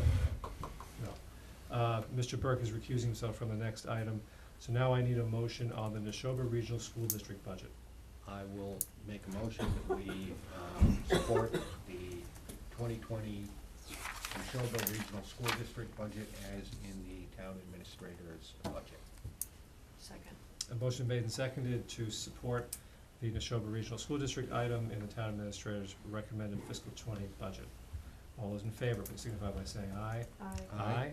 Mr. Burke is recusing himself from the next item, so now I need a motion on the Neshoba Regional School District budget. I will make a motion that we support the 2020 Neshoba Regional School District budget as in the town administrator's budget. Second. A motion made and seconded to support the Neshoba Regional School District item in the town administrator's recommended fiscal '20 budget. All those in favor, please signify by saying aye. Aye.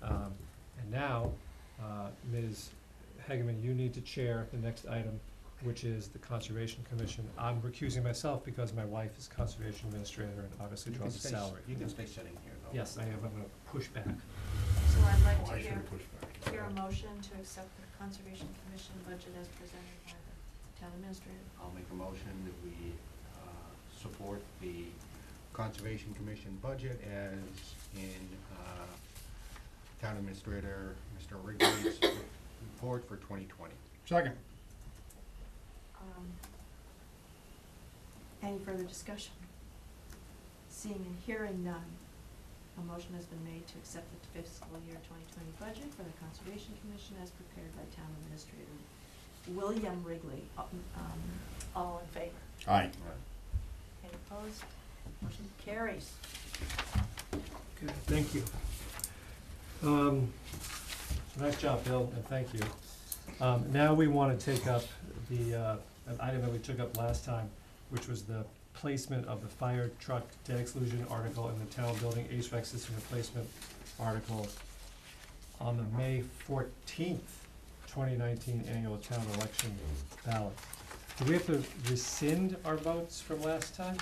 And now, Ms. Hegeman, you need to chair the next item, which is the Conservation Commission. I'm recusing myself because my wife is Conservation Administrator and obviously You can draws a stay salary. You can stay sitting here, though. Yes, I am, I'm gonna push back. So I'd like Oh, to I should hear, have pushed back. hear a motion to accept the Conservation Commission budget as presented by the town administrator. I'll make a motion that we support the Conservation Commission budget as in Town Administrator Mr. Wrigley's report for 2020. Second. Any further discussion? Seeing and hearing none, a motion has been made to accept the fiscal year 2020 budget for the Conservation Commission as prepared by Town Administrator William Wrigley. All in favor? Aye. Any opposed? Motion carries. Good, thank you. Nice job, Bill, and thank you. Now we want to take up an item that we took up last time, which was the placement of the fire truck debt exclusion article in the town building HVAC system replacement article on the May 14th, 2019 annual town election ballot. Do we have to rescind our votes from last time?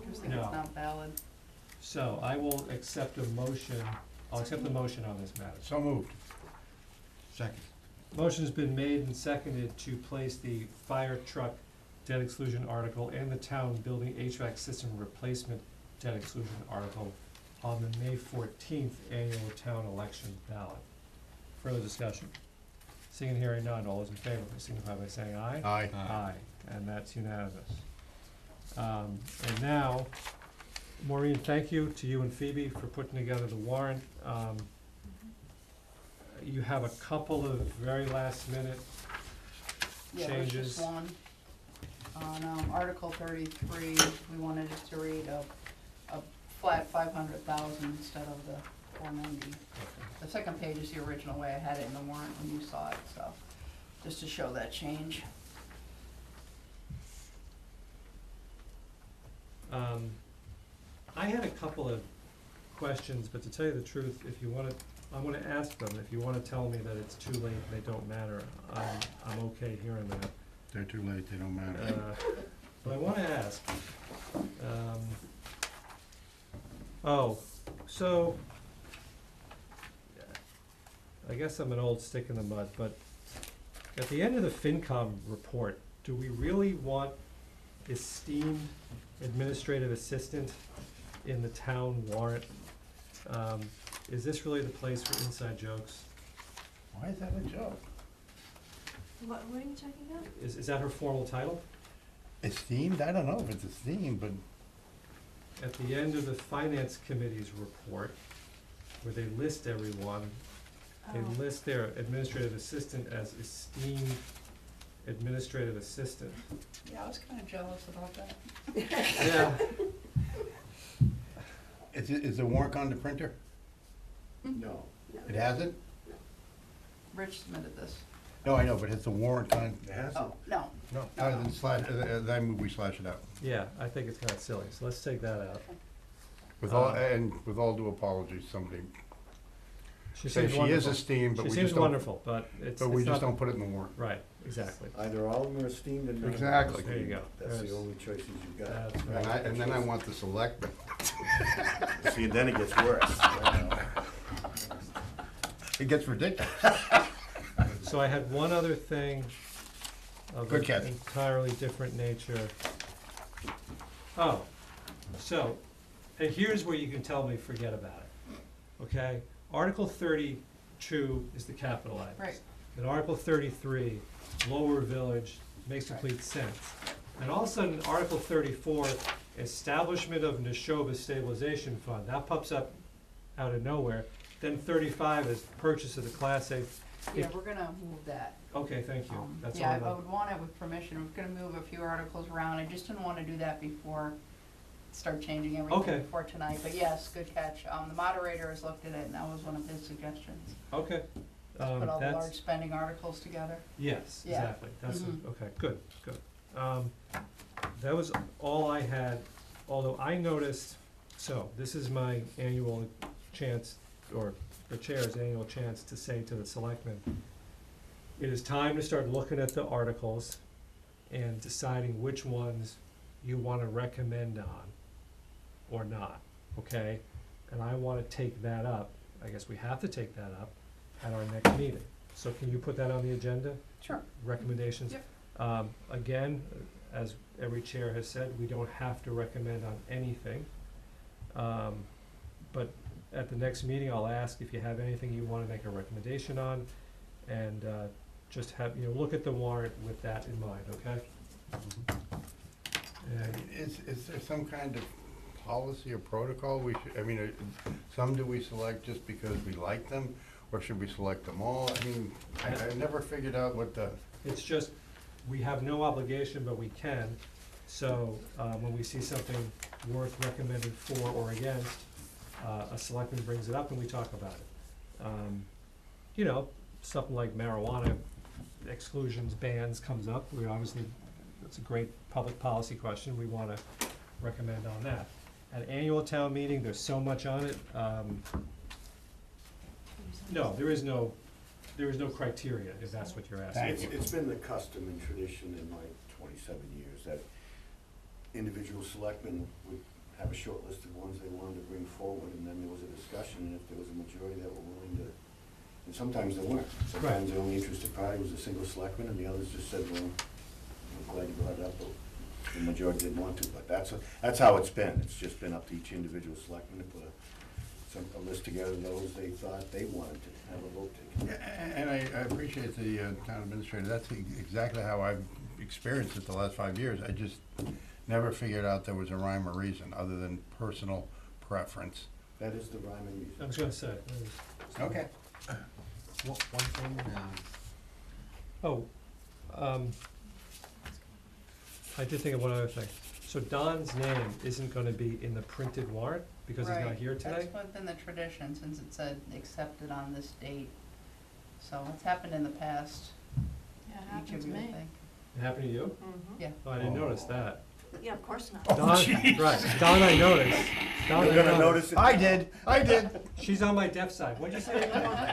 Just think it's No. not valid. So I will accept a motion, I'll accept the motion on this matter. So moved. Second. Motion's been made and seconded to place the fire truck debt exclusion article and the town building HVAC system replacement debt exclusion article on the May 14th annual town election ballot. Further discussion? Seeing and hearing none, all those in favor, please signify by saying aye. Aye. Aye, and that's unanimous. And now, Maureen, thank you to you and Phoebe for putting together the warrant. You have a couple of very last minute Yeah, there's changes. just one. On Article 33, we wanted it to read a flat 500,000 instead of the 490. The second page is the original way I had it in the warrant when you saw it, so, just to show that change. I had a couple of questions, but to tell you the truth, if you wanna, I'm gonna ask them. If you wanna tell me that it's too late, they don't matter, I'm okay hearing that. They're too late. They don't matter. But I wanna ask, so, I guess I'm an old stick in the mud, but at the end of the FinCom report, do we really want esteemed administrative assistant in the town warrant? Is this really the place for inside jokes? Why is that a joke? What are you talking about? Is that her formal title? Esteemed? I don't know if it's esteemed, but At the end of the Finance Committee's report, where they list everyone, they Oh. list their administrative assistant as esteemed administrative assistant. Yeah, I was kind of jealous about that. Yeah. is the warrant on the printer? No. It hasn't? Rich submitted this. No, I know, but it's the warrant on. It hasn't. Oh, no. No. Then slash, then we slash it out. Yeah, I think it's kinda silly, so let's take that out. With all due apologies, somebody She say seems she is wonderful. esteemed, but She we seems just don't, wonderful, but it's but we it's just not- don't put it in the warrant. Right, Exactly. Either all of them are esteemed and none of them are Exactly. There you go. That's There's- the only choices you've got. That's right. And then I want the selectmen. See, and then it gets worse. It gets ridiculous. So I had one other thing of Good an catch. entirely different nature. Oh, so, and here's where you can tell me, forget about it, okay? Article 32 is the capital items. Right. And Article 33, lower village, makes complete sense. And all of a sudden, Article 34, establishment of Neshoba stabilization fund, that pops up out of nowhere. Then 35 is purchase of the Class A. Yeah, we're gonna move that. Okay, thank you, that's all Yeah, I I know. would want it with permission, we're gonna move a few articles around, I just didn't wanna do that before, start changing Okay. everything before tonight, but yes, good catch. The moderator has looked at it, and that was one of his suggestions. Okay. Put all the That's- large spending articles together. Yes, Yeah. exactly, that's, Mhm. okay, good, good. That was all I had, although I noticed, so, this is my annual chance, or the chair's annual chance to say to the selectmen, it is time to start looking at the articles and deciding which ones you wanna recommend on or not, okay? And I wanna take that up, I guess we have to take that up at our next meeting. So can you put that on the agenda? Sure. Recommendations? Yep. Again, as every chair has said, we don't have to recommend on anything. But at the next meeting, I'll ask if you have anything you wanna make a recommendation on, and, just have, look at the warrant with that in mind, okay? And Is there some kind of policy or protocol we should, I mean, some do we select just because we like them, or should we select them all? I mean, I never figured out what the, it's just, we have no obligation, but we can. So, when we see something worth recommending for or against, a selectman brings it up and we talk about it. Something like marijuana exclusions, bans comes up, we obviously, it's a great public policy question, we wanna recommend on that. At annual town meeting, there's so much on it, no, there is no criteria, if that's what you're asking. It's been the custom and tradition in my 27 years that individual selectmen would have a short list of ones they wanted to bring forward, and then there was a discussion, and if there was a majority that were willing to, and sometimes there weren't. Sometimes the only interested party was a single selectman, and the others just said, well, I'm glad you brought it up, but the majority didn't want to. But that's how it's been. It's just been up to each individual selectman to put a list together of those they thought they wanted to have a vote taken. and I appreciate the town administrator, that's exactly how I've experienced it the last 5 years. I just never figured out there was a rhyme or reason, other than personal preference. That is the rhyme and reason. I was gonna say. Okay. One thing, I did think of one other thing. So Don's name isn't gonna be in the printed warrant because he's not Right. here today? That's within the tradition, since it said accepted on this date. So it's happened in the past, Yeah, it each happened of to you, I me. think. It happened to you? Mm-hmm. Yeah. Oh, I didn't notice that. Yeah, of course not. Don, right, Don I noticed. Don I You're gonna notice it. I did. She's on my deaf side. What'd you say?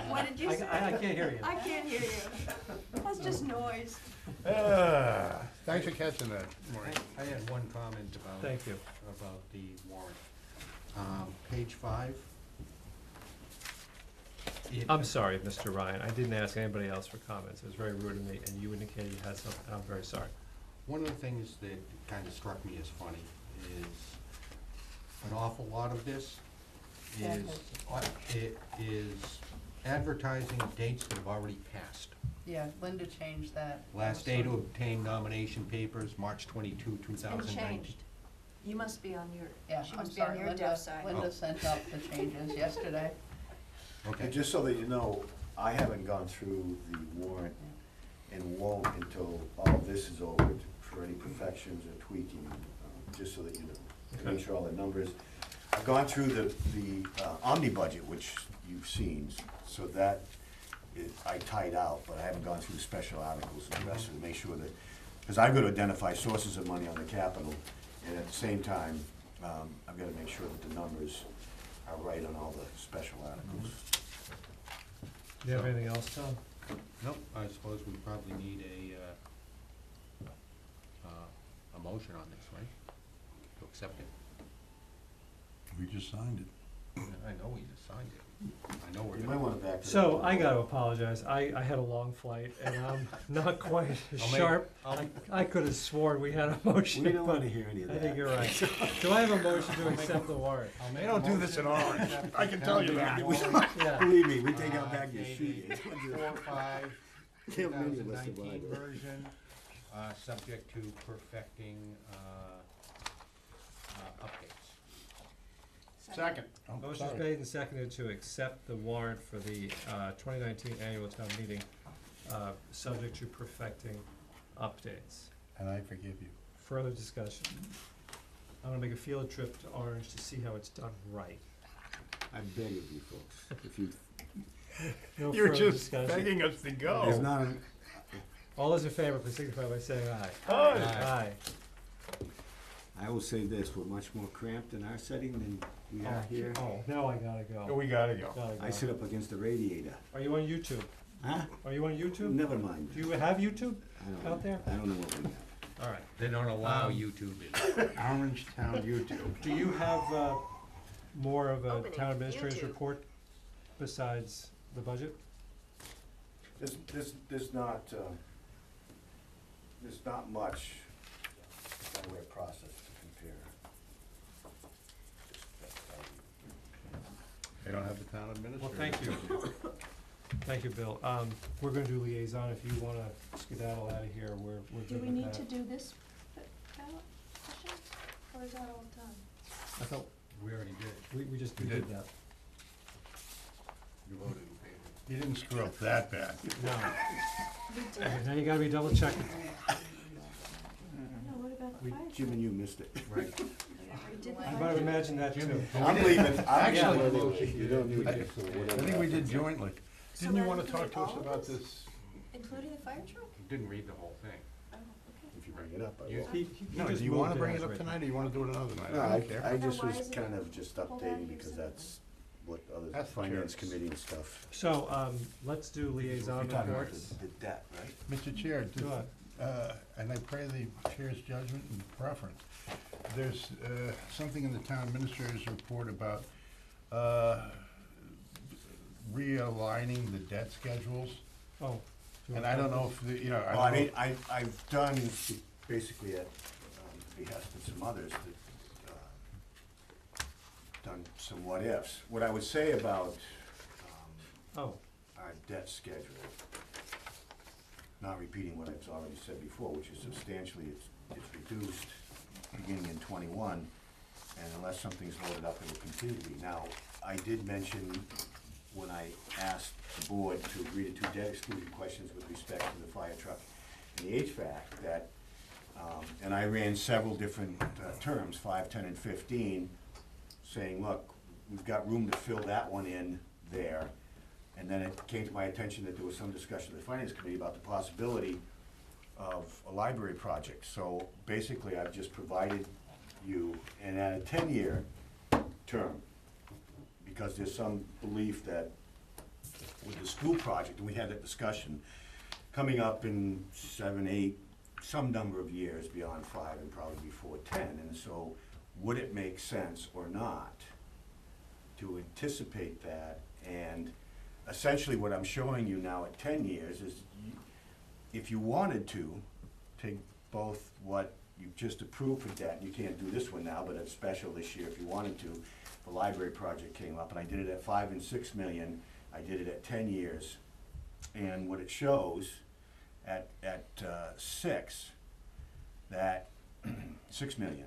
What did you say? I can't hear you. I can't hear you. That's just noise. Thanks for catching that, Maureen. I had one comment about. Thank you. About the warrant. Page 5. I'm sorry, Mr. Ryan. I didn't ask anybody else for comments. It was very rude of me, and you indicated you had something. I'm very sorry. One of the things that kind of struck me as funny is an awful lot of this is advertising dates that have already passed. Yeah, Linda changed that. Last day to obtain nomination papers, March 22, It's been 2019. changed. You must be on your, Yeah, she I'm must be on sorry, your Linda, deaf side. Linda sent out the changes yesterday. Okay. And just so that you know, I haven't gone through the warrant and won't until all of this is over for any perfections or tweaking, just so that you know, to make sure all the numbers. I've gone through the omni budget, which you've seen, so that I tied out, but I haven't gone through the special articles and the rest of it, to make sure that, because I've got to identify sources of money on the capital, and at the same time, I've got to make sure that the numbers are right on all the special articles. Do you have anything else, Tom? Nope, I suppose we probably need a motion on this, right? To accept it. We just signed it. I know we just signed it. I know we're You gonna. might wanna back it up. So I gotta apologize. I had a long flight and I'm not quite as I'll make- sharp. I'll- I could have sworn we had a motion. We don't but wanna hear any of I that. think you're right. Do I have a motion to accept the warrant? I'll make They a don't do this in motion to orange. accept I the can tell you town that. meeting warrant, Yeah. Believe me, we take out back your dated sheet. 4/5, Can't many of us 2019 survive it. version, subject to perfecting, updates. Second. Oh, Motion's sorry. made and seconded to accept the warrant for the 2019 annual town meeting, subject to perfecting updates. And I forgive you. Further discussion. I'm gonna make a field trip to Orange to see how it's done right. I beg of you folks, if you, No You're further just discussion. begging us to there's go. not, All those in favor, please signify by saying aye. Aye. Aye. I will say this, we're much more cramped in our setting than we are here. Oh, now I gotta go. We gotta go. Gotta go. I sit up against the radiator. Are you on YouTube? Huh? Are you on YouTube? Never mind. Do you have YouTube I don't out know. there? I don't know what we got. All right. They don't allow Um, YouTube in. Orange Town YouTube. Do you have more of a Opening town administrator's YouTube. report besides the budget? There's not much by way of process to compare. They don't have the town administrator. Well, thank you. Thank you, Bill. We're gonna do liaison. If you wanna skedaddle out of here, we're Do good we with need that. to do this ballot question, or is that all done? I thought, We already did. we just We did did. that. You voted in favor. You didn't screw up that bad. No. We did. Okay, now you gotta be double checking. No, what about the We, fire Jim truck? and you missed it. Right. We did the I fire might have truck. imagined that too. I'm leaving, I'm Actually- leaving. You don't need I it, so I whatever. think we did jointly. So Didn't you that wanna talk include to us all of about us? this? Including the fire truck? Didn't read the whole thing. Oh, okay. If you bring it up, I You- will. He No, just do you moved wanna bring as it up written. tonight, or do you wanna do it another night? No, I I don't care. I just Then why was isn't kind it of just pulled out of updating your because system? that's what other That's the finance chair's. committee and stuff. So, let's do liaison You're talking about reports. the debt, right? Mr. Chair, Go ahead. and I pray the chair's judgment and preference, there's something in the town administrator's report about realigning the debt schedules. Oh. do you And want I don't to- know if, Well, I mean, I've done, basically at behest of some others, done some what-ifs. What I would say about Oh, our debt schedule, not repeating what I've already said before, which is substantially, it's reduced beginning in '21, and unless something's loaded up, it will continue to be. Now, I did mention when I asked the board to agree to two debt exclusion questions with respect to the fire truck and the HVAC, that, and I ran several different terms, 5, 10, and 15, saying, look, we've got room to fill that one in there. And then it came to my attention that there was some discussion of the finance committee about the possibility of a library project. So basically, I've just provided you, and at a 10-year term, because there's some belief that with the school project, and we had that discussion, coming up in 7, 8, some number of years beyond 5 and probably before 10. And so would it make sense or not to anticipate that? And essentially what I'm showing you now at 10 years is if you wanted to take both what you've just approved for debt, and you can't do this one now, but it's special this year if you wanted to, the library project came up, and I did it at 5 and 6 million, I did it at 10 years. And what it shows at 6, that 6 million,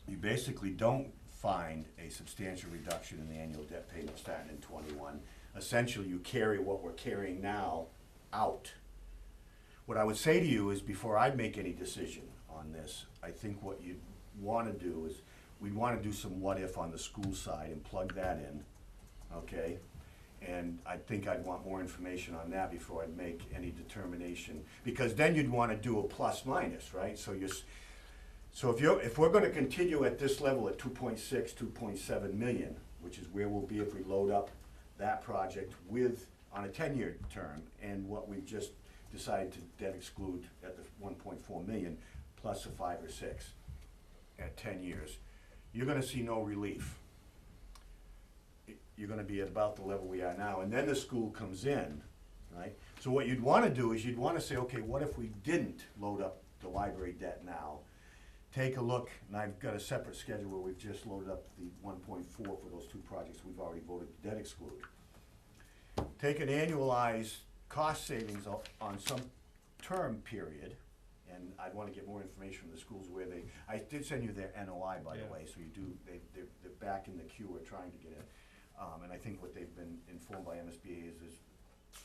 you basically don't find a substantial reduction in the annual debt payment starting in '21. Essentially, you carry what we're carrying now out. What I would say to you is, before I make any decision on this, I think what you'd wanna do is, we'd wanna do some what-if on the school side and plug that in, okay? And I think I'd want more information on that before I'd make any determination, because then you'd wanna do a plus-minus, right? So if we're gonna continue at this level at 2.6, 2.7 million, which is where we'll be if we load up that project with on a 10-year term, and what we've just decided to debt exclude at the 1.4 million, plus a 5 or 6 at 10 years, you're gonna see no relief. You're gonna be at about the level we are now, and then the school comes in, right? So what you'd wanna do is you'd wanna say, okay, what if we didn't load up the library debt now? Take a look, and I've got a separate schedule where we've just loaded up the 1.4 for those 2 projects we've already voted to debt exclude. Take an annualized cost savings on some term period, and I'd wanna get more information from the schools where they, I did send you their NOI, by the Yeah. way, so you do, they're back in the queue, we're trying to get it. And I think what they've been informed by MSBA is there's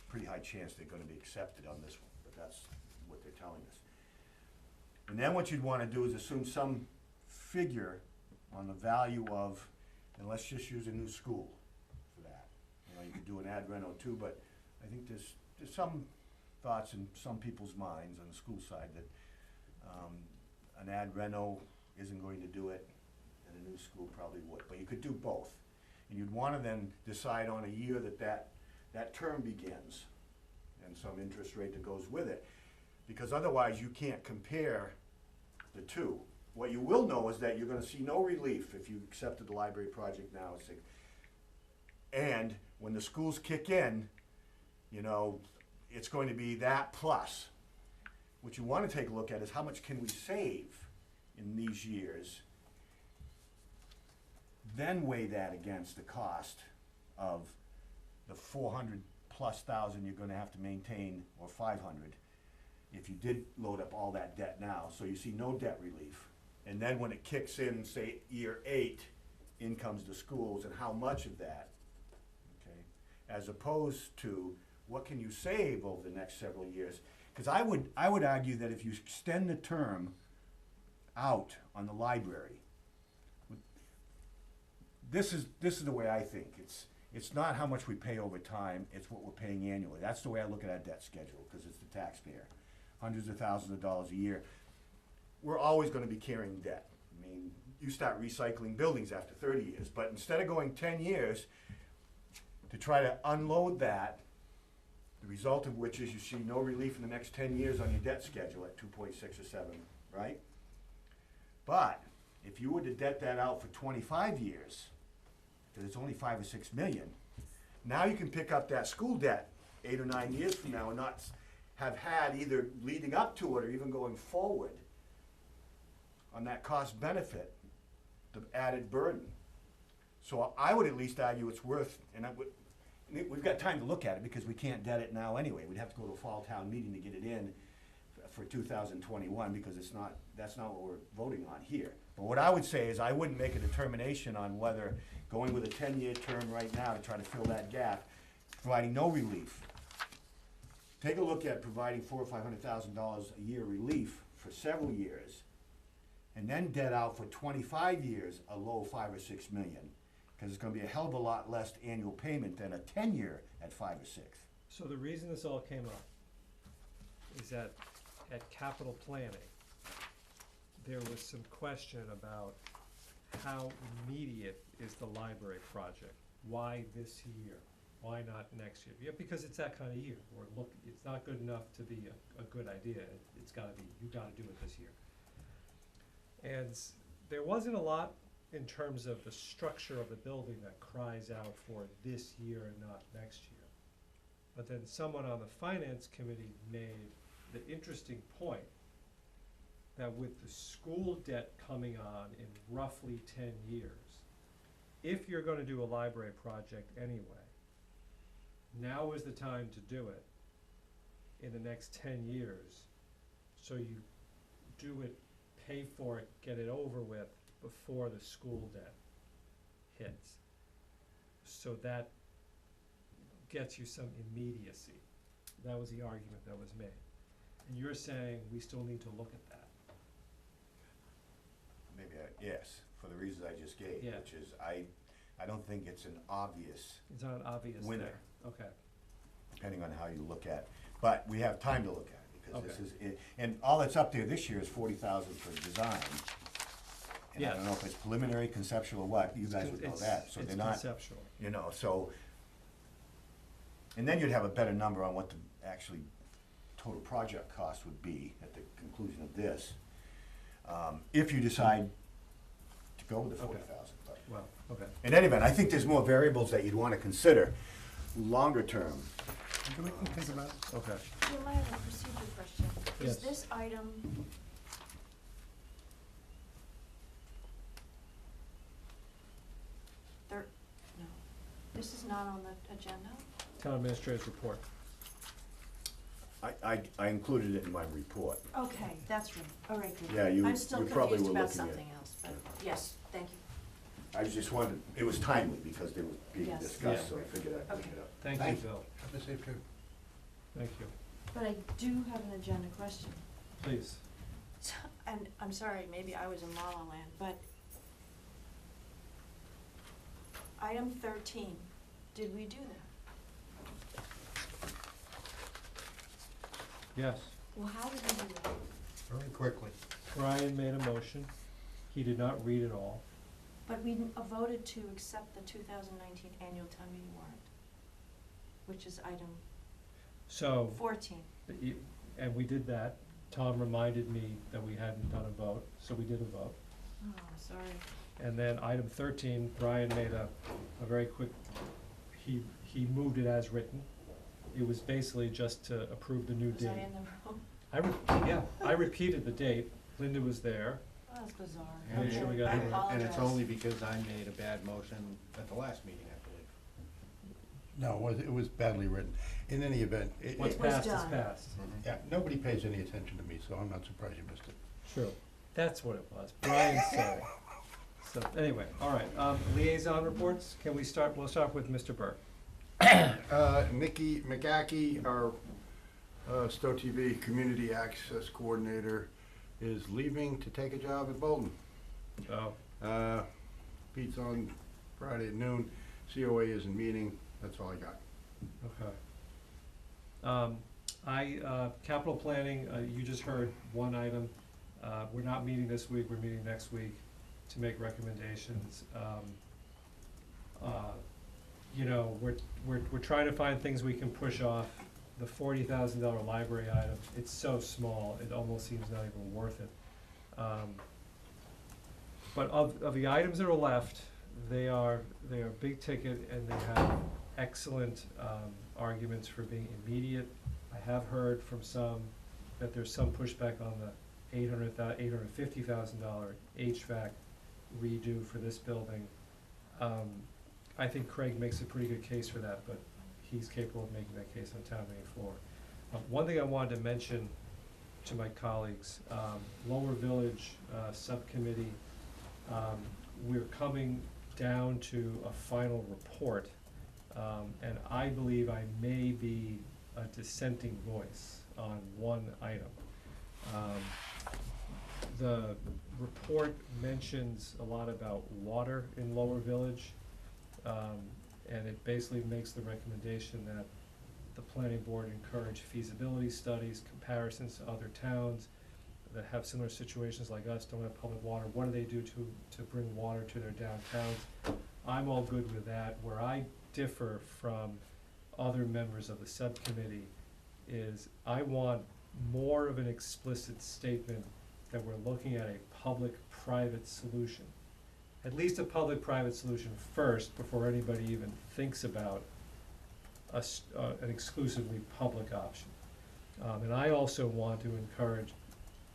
pretty high chance they're gonna be accepted on this one, but that's what they're telling us. And then what you'd wanna do is assume some figure on the value of, and let's just use a new school for that. You know, you could do an ad reno too, but I think there's some thoughts in some people's minds on the school side that, an ad reno isn't going to do it, and a new school probably would, but you could do both. And you'd wanna then decide on a year that term begins, and some interest rate that goes with it. Because otherwise, you can't compare the two. What you will know is that you're gonna see no relief if you accepted the library project now. And when the schools kick in, you know, it's going to be that plus. What you wanna take a look at is how much can we save in these years, then weigh that against the cost of the 400,000+ you're gonna have to maintain, or 500, if you did load up all that debt now, so you see no debt relief. And then when it kicks in, say, year 8, in comes the schools, and how much of that, okay? As opposed to, what can you save over the next several years? Because I would argue that if you extend the term out on the library, this is the way I think. It's not how much we pay over time, it's what we're paying annually. That's the way I look at our debt schedule, because it's the taxpayer. Hundreds of thousands of dollars a year. We're always gonna be carrying debt. I mean, you start recycling buildings after 30 years, but instead of going 10 years to try to unload that, the result of which is you see no relief in the next 10 years on your debt schedule at 2.6 or 7, right? But if you were to debt that out for 25 years, because it's only 5 or 6 million, now you can pick up that school debt 8 or 9 years from now and not have had, either leading up to it or even going forward, on that cost benefit, the added burden. So I would at least argue it's worth, and we've got time to look at it because we can't debt it now anyway. We'd have to go to a fall town meeting to get it in for 2021, because that's not what we're voting on here. But what I would say is I wouldn't make a determination on whether going with a 10-year term right now to try to fill that gap, providing no relief. Take a look at providing $400,000 or $500,000 a year relief for several years, and then debt out for 25 years a low 5 or 6 million, because it's gonna be a hell of a lot less annual payment than a 10-year at 5 or 6. So the reason this all came up is that at capital planning, there was some question about how immediate is the library project? Why this year? Why not next year? Yeah, because it's that kind of year. It's not good enough to be a good idea. It's gotta be, you gotta do it this year. And there wasn't a lot in terms of the structure of the building that cries out for this year and not next year. But then someone on the finance committee made the interesting point that with the school debt coming on in roughly 10 years, if you're gonna do a library project anyway, now is the time to do it in the next 10 years, so you do it, pay for it, get it over with before the school debt hits. So that gets you some immediacy. That was the argument that was made. And you're saying we still need to look at that. Maybe, yes, for the reasons I just gave, Yeah. which is I don't think it's an obvious It's not obvious winner, there. Okay. depending on how you look at it. But we have time to look at it, because this Okay. is, and all that's up there this year is 40,000 for design. And I Yes. don't know if it's preliminary, conceptual, or what, you guys would know that, so they're not, It's conceptual. you know, so And then you'd have a better number on what the actually total project cost would be at the conclusion of this, if you decide to go with the 40,000. But Well, okay. in any event, I think there's more variables that you'd wanna consider longer term. Can we think about it? Okay. Jim, I have a procedure question. Yes. Is this item no, this is not on the agenda? Town administrator's report. I included it in my report. Okay, that's right. All right, good. Yeah, you- I'm still you probably confused were about looking at- something else, but yes, thank you. I just wanted, it was timely because they were being Yes. discussed, Yeah. so I figured I'd bring Okay. it up. Thank you, Thank you. Bill. Have a safe trip. Thank you. But I do have an agenda question. Please. And I'm sorry, maybe I was in La La Land, but item 13, did we do that? Yes. Well, how did we do that? Very quickly. Brian made a motion. He did not read it all. But we voted to accept the 2019 annual town meeting warrant, which is item So, 14. and we did that. Tom reminded me that we hadn't done a vote, so we did a vote. Oh, sorry. And then item 13, Brian made a very quick, he moved it as written. It was basically just to approve the new Was I date. in the room? I repeated the date. Linda was there. Oh, that's bizarre. Make sure we got I it right. And it's apologize. only because I made a bad motion at the last meeting, I believe. No, it was badly written. In any event, What's It was passed is done. passed. yeah, nobody pays any attention to me, so I'm not surprised you missed it. True. That's what it was. Brian said it. So, anyway, all right. Liaison reports, can we start, we'll start with Mr. Burke. Nikki McAkey, our Stow TV Community Access Coordinator, is leaving to take a job at Bolton. Oh, Pete's on Friday at noon. COA isn't meeting. That's all I got. okay. Capital planning, you just heard one item. We're not meeting this week, we're meeting next week to make recommendations. You know, we're trying to find things we can push off. The $40,000 library item, it's so small, it almost seems not even worth it. But of the items that are left, they are big ticket and they have excellent arguments for being immediate. I have heard from some that there's some pushback on the $850,000 HVAC redo for this building. I think Craig makes a pretty good case for that, but he's capable of making that case on town meeting floor. One thing I wanted to mention to my colleagues, Lower Village Subcommittee, we're coming down to a final report, and I believe I may be a dissenting voice on one item. The report mentions a lot about water in Lower Village, and it basically makes the recommendation that the planning board encourage feasibility studies, comparisons to other towns that have similar situations like us, don't have public water. What do they do to bring water to their downtowns? I'm all good with that. Where I differ from other members of the subcommittee is I want more of an explicit statement that we're looking at a public-private solution. At least a public-private solution first before anybody even thinks about an exclusively public option. And I also want to encourage,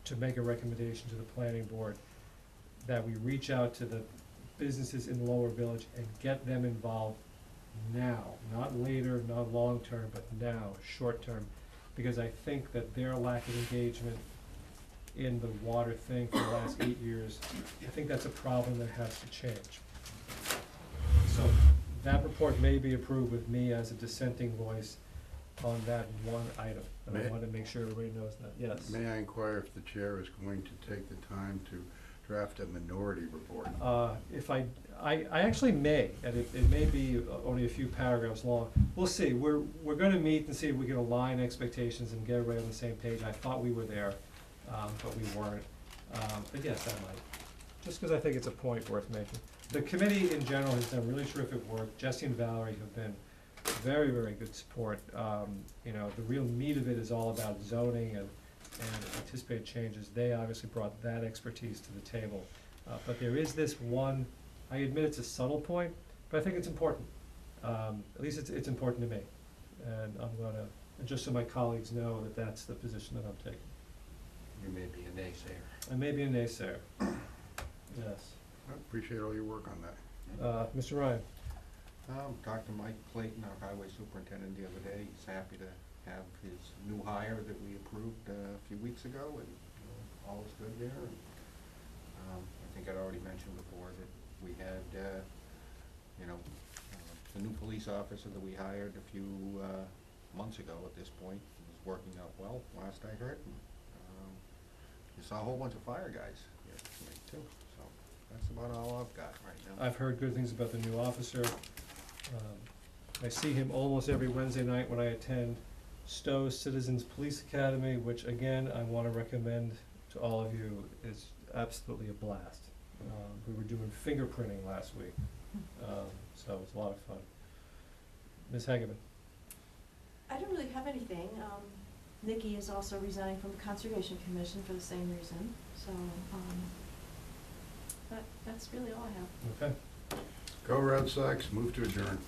to make a recommendation to the planning board that we reach out to the businesses in Lower Village and get them involved now, not later, not long-term, but now, short-term, because I think that their lack of engagement in the water thing for the last 8 years, I think that's a problem that has to change. So that report may be approved with me as a dissenting voice on that one item, and I want to make sure everybody knows that, yes. May I inquire if the chair is going to take the time to draft a minority report? If I actually may, and it may be only a few paragraphs long. We'll see. We're gonna meet and see if we can align expectations and get everybody on the same page. I thought we were there, but we weren't. But yes, I might, just because I think it's a point worth making. The committee in general has done really terrific work. Jesse and Valerie have been very, very good support. You know, the real meat of it is all about zoning and anticipated changes. They obviously brought that expertise to the table. But there is this one, I admit it's a subtle point, but I think it's important. At least it's important to me. And I'm gonna, just so my colleagues know that that's the position that I'm taking. You may be a naysayer. I may be a naysayer. Yes. I appreciate all your work on that. Mr. Ryan? Talked to Mike Clayton, our highway superintendent, the other day. He's happy to have his new hire that we approved a few weeks ago, and all is good there. And, I think I'd already mentioned before that we had, the new police officer that we hired a few months ago at this point was working out well, last I heard. And, you saw a whole bunch of fire guys here tonight too, so that's about all I've got right now. I've heard good things about the new officer. I see him almost every Wednesday night when I attend Stow Citizens Police Academy, which again, I wanna recommend to all of you, is absolutely a blast. We were doing fingerprinting last week, so it was a lot of fun. Ms. Hageman? I don't really have anything. Nikki is also resigning from the Conservation Commission for the same reason, so, that's really all I have. Okay. Go Red Sox, move to adjourn.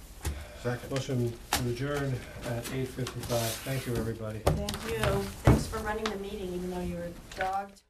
Second. Motion to adjourn at 8:55. Thank you, everybody. Thank you. Thanks for running the meeting, even though you were dogged.